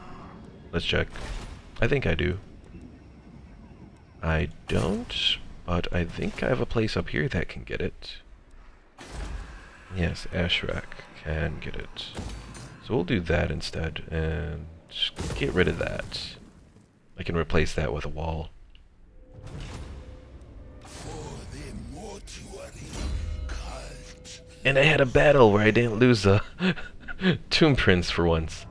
Let's check. I think I do. I don't, but I think I have a place up here that can get it. Yes, Ashrak can get it. So we'll do that instead, and just get rid of that. I can replace that with a wall. And I had a battle where I didn't lose a Tomb Prince for once.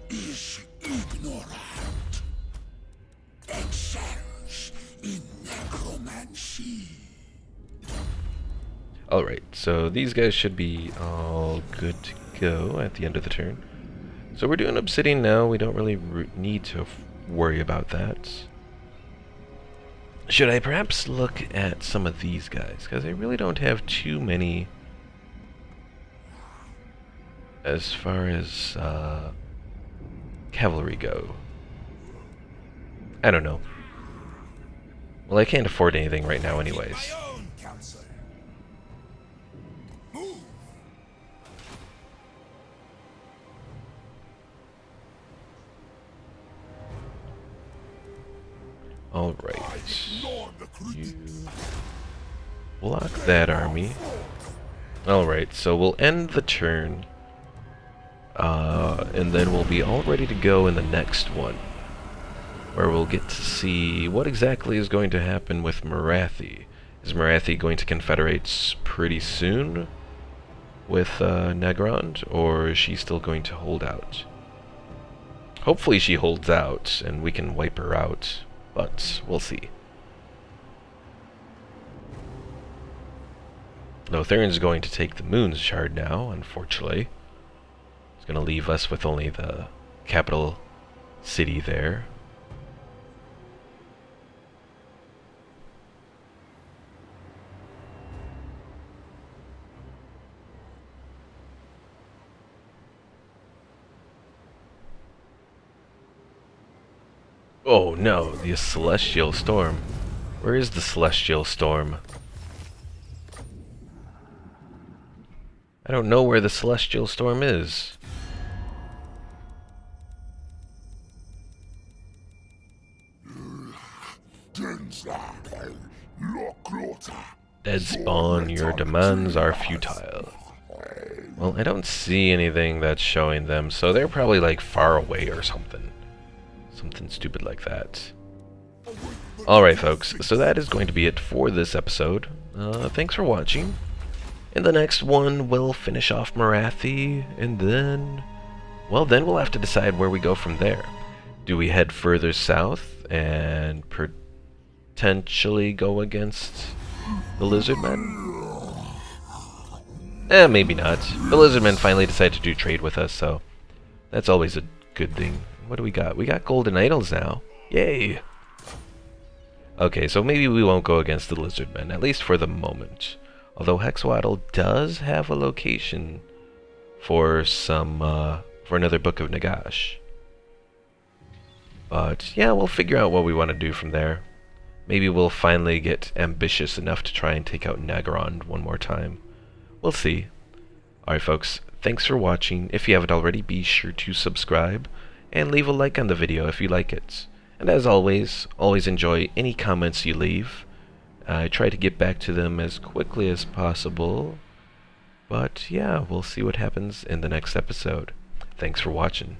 He is ignorant. Excels in necromancy. Alright, so these guys should be all good to go at the end of the turn. So we're doing obsidian now. We don't really need to worry about that. Should I perhaps look at some of these guys? Because I really don't have too many as far as cavalry go. I don't know. Well, I can't afford anything right now anyways. Alright. You block that army. Alright, so we'll end the turn. And then we'll be all ready to go in the next one, where we'll get to see what exactly is going to happen with Morathi. Is Morathi going to confederate pretty soon with Nagrand, or is she still going to hold out? Hopefully she holds out and we can wipe her out, but we'll see. Lothern's going to take the Moon's Shard now, unfortunately. Going to leave us with only the capital city there. Oh no, the Celestial Storm. Where is the Celestial Storm? I don't know where the Celestial Storm is. Dead Spawn, your demands are futile. Well, I don't see anything that's showing them, so they're probably like far away or something. Something stupid like that. Alright folks, so that is going to be it for this episode. Thanks for watching. In the next one, we'll finish off Morathi, and then... well, then we'll have to decide where we go from there. Do we head further south and potentially go against the Lizardmen? Maybe not. The Lizardmen finally decided to do trade with us, so that's always a good thing. What do we got? We got golden idols now. Yay! Okay, so maybe we won't go against the Lizardmen, at least for the moment. Although Hexwaddle does have a location for some, for another Book of Nagash. But, yeah, we'll figure out what we want to do from there. Maybe we'll finally get ambitious enough to try and take out Nagaron one more time. We'll see. Alright folks, thanks for watching. If you haven't already, be sure to subscribe and leave a like on the video if you like it. And as always enjoy any comments you leave. I try to get back to them as quickly as possible. But yeah, we'll see what happens in the next episode. Thanks for watching.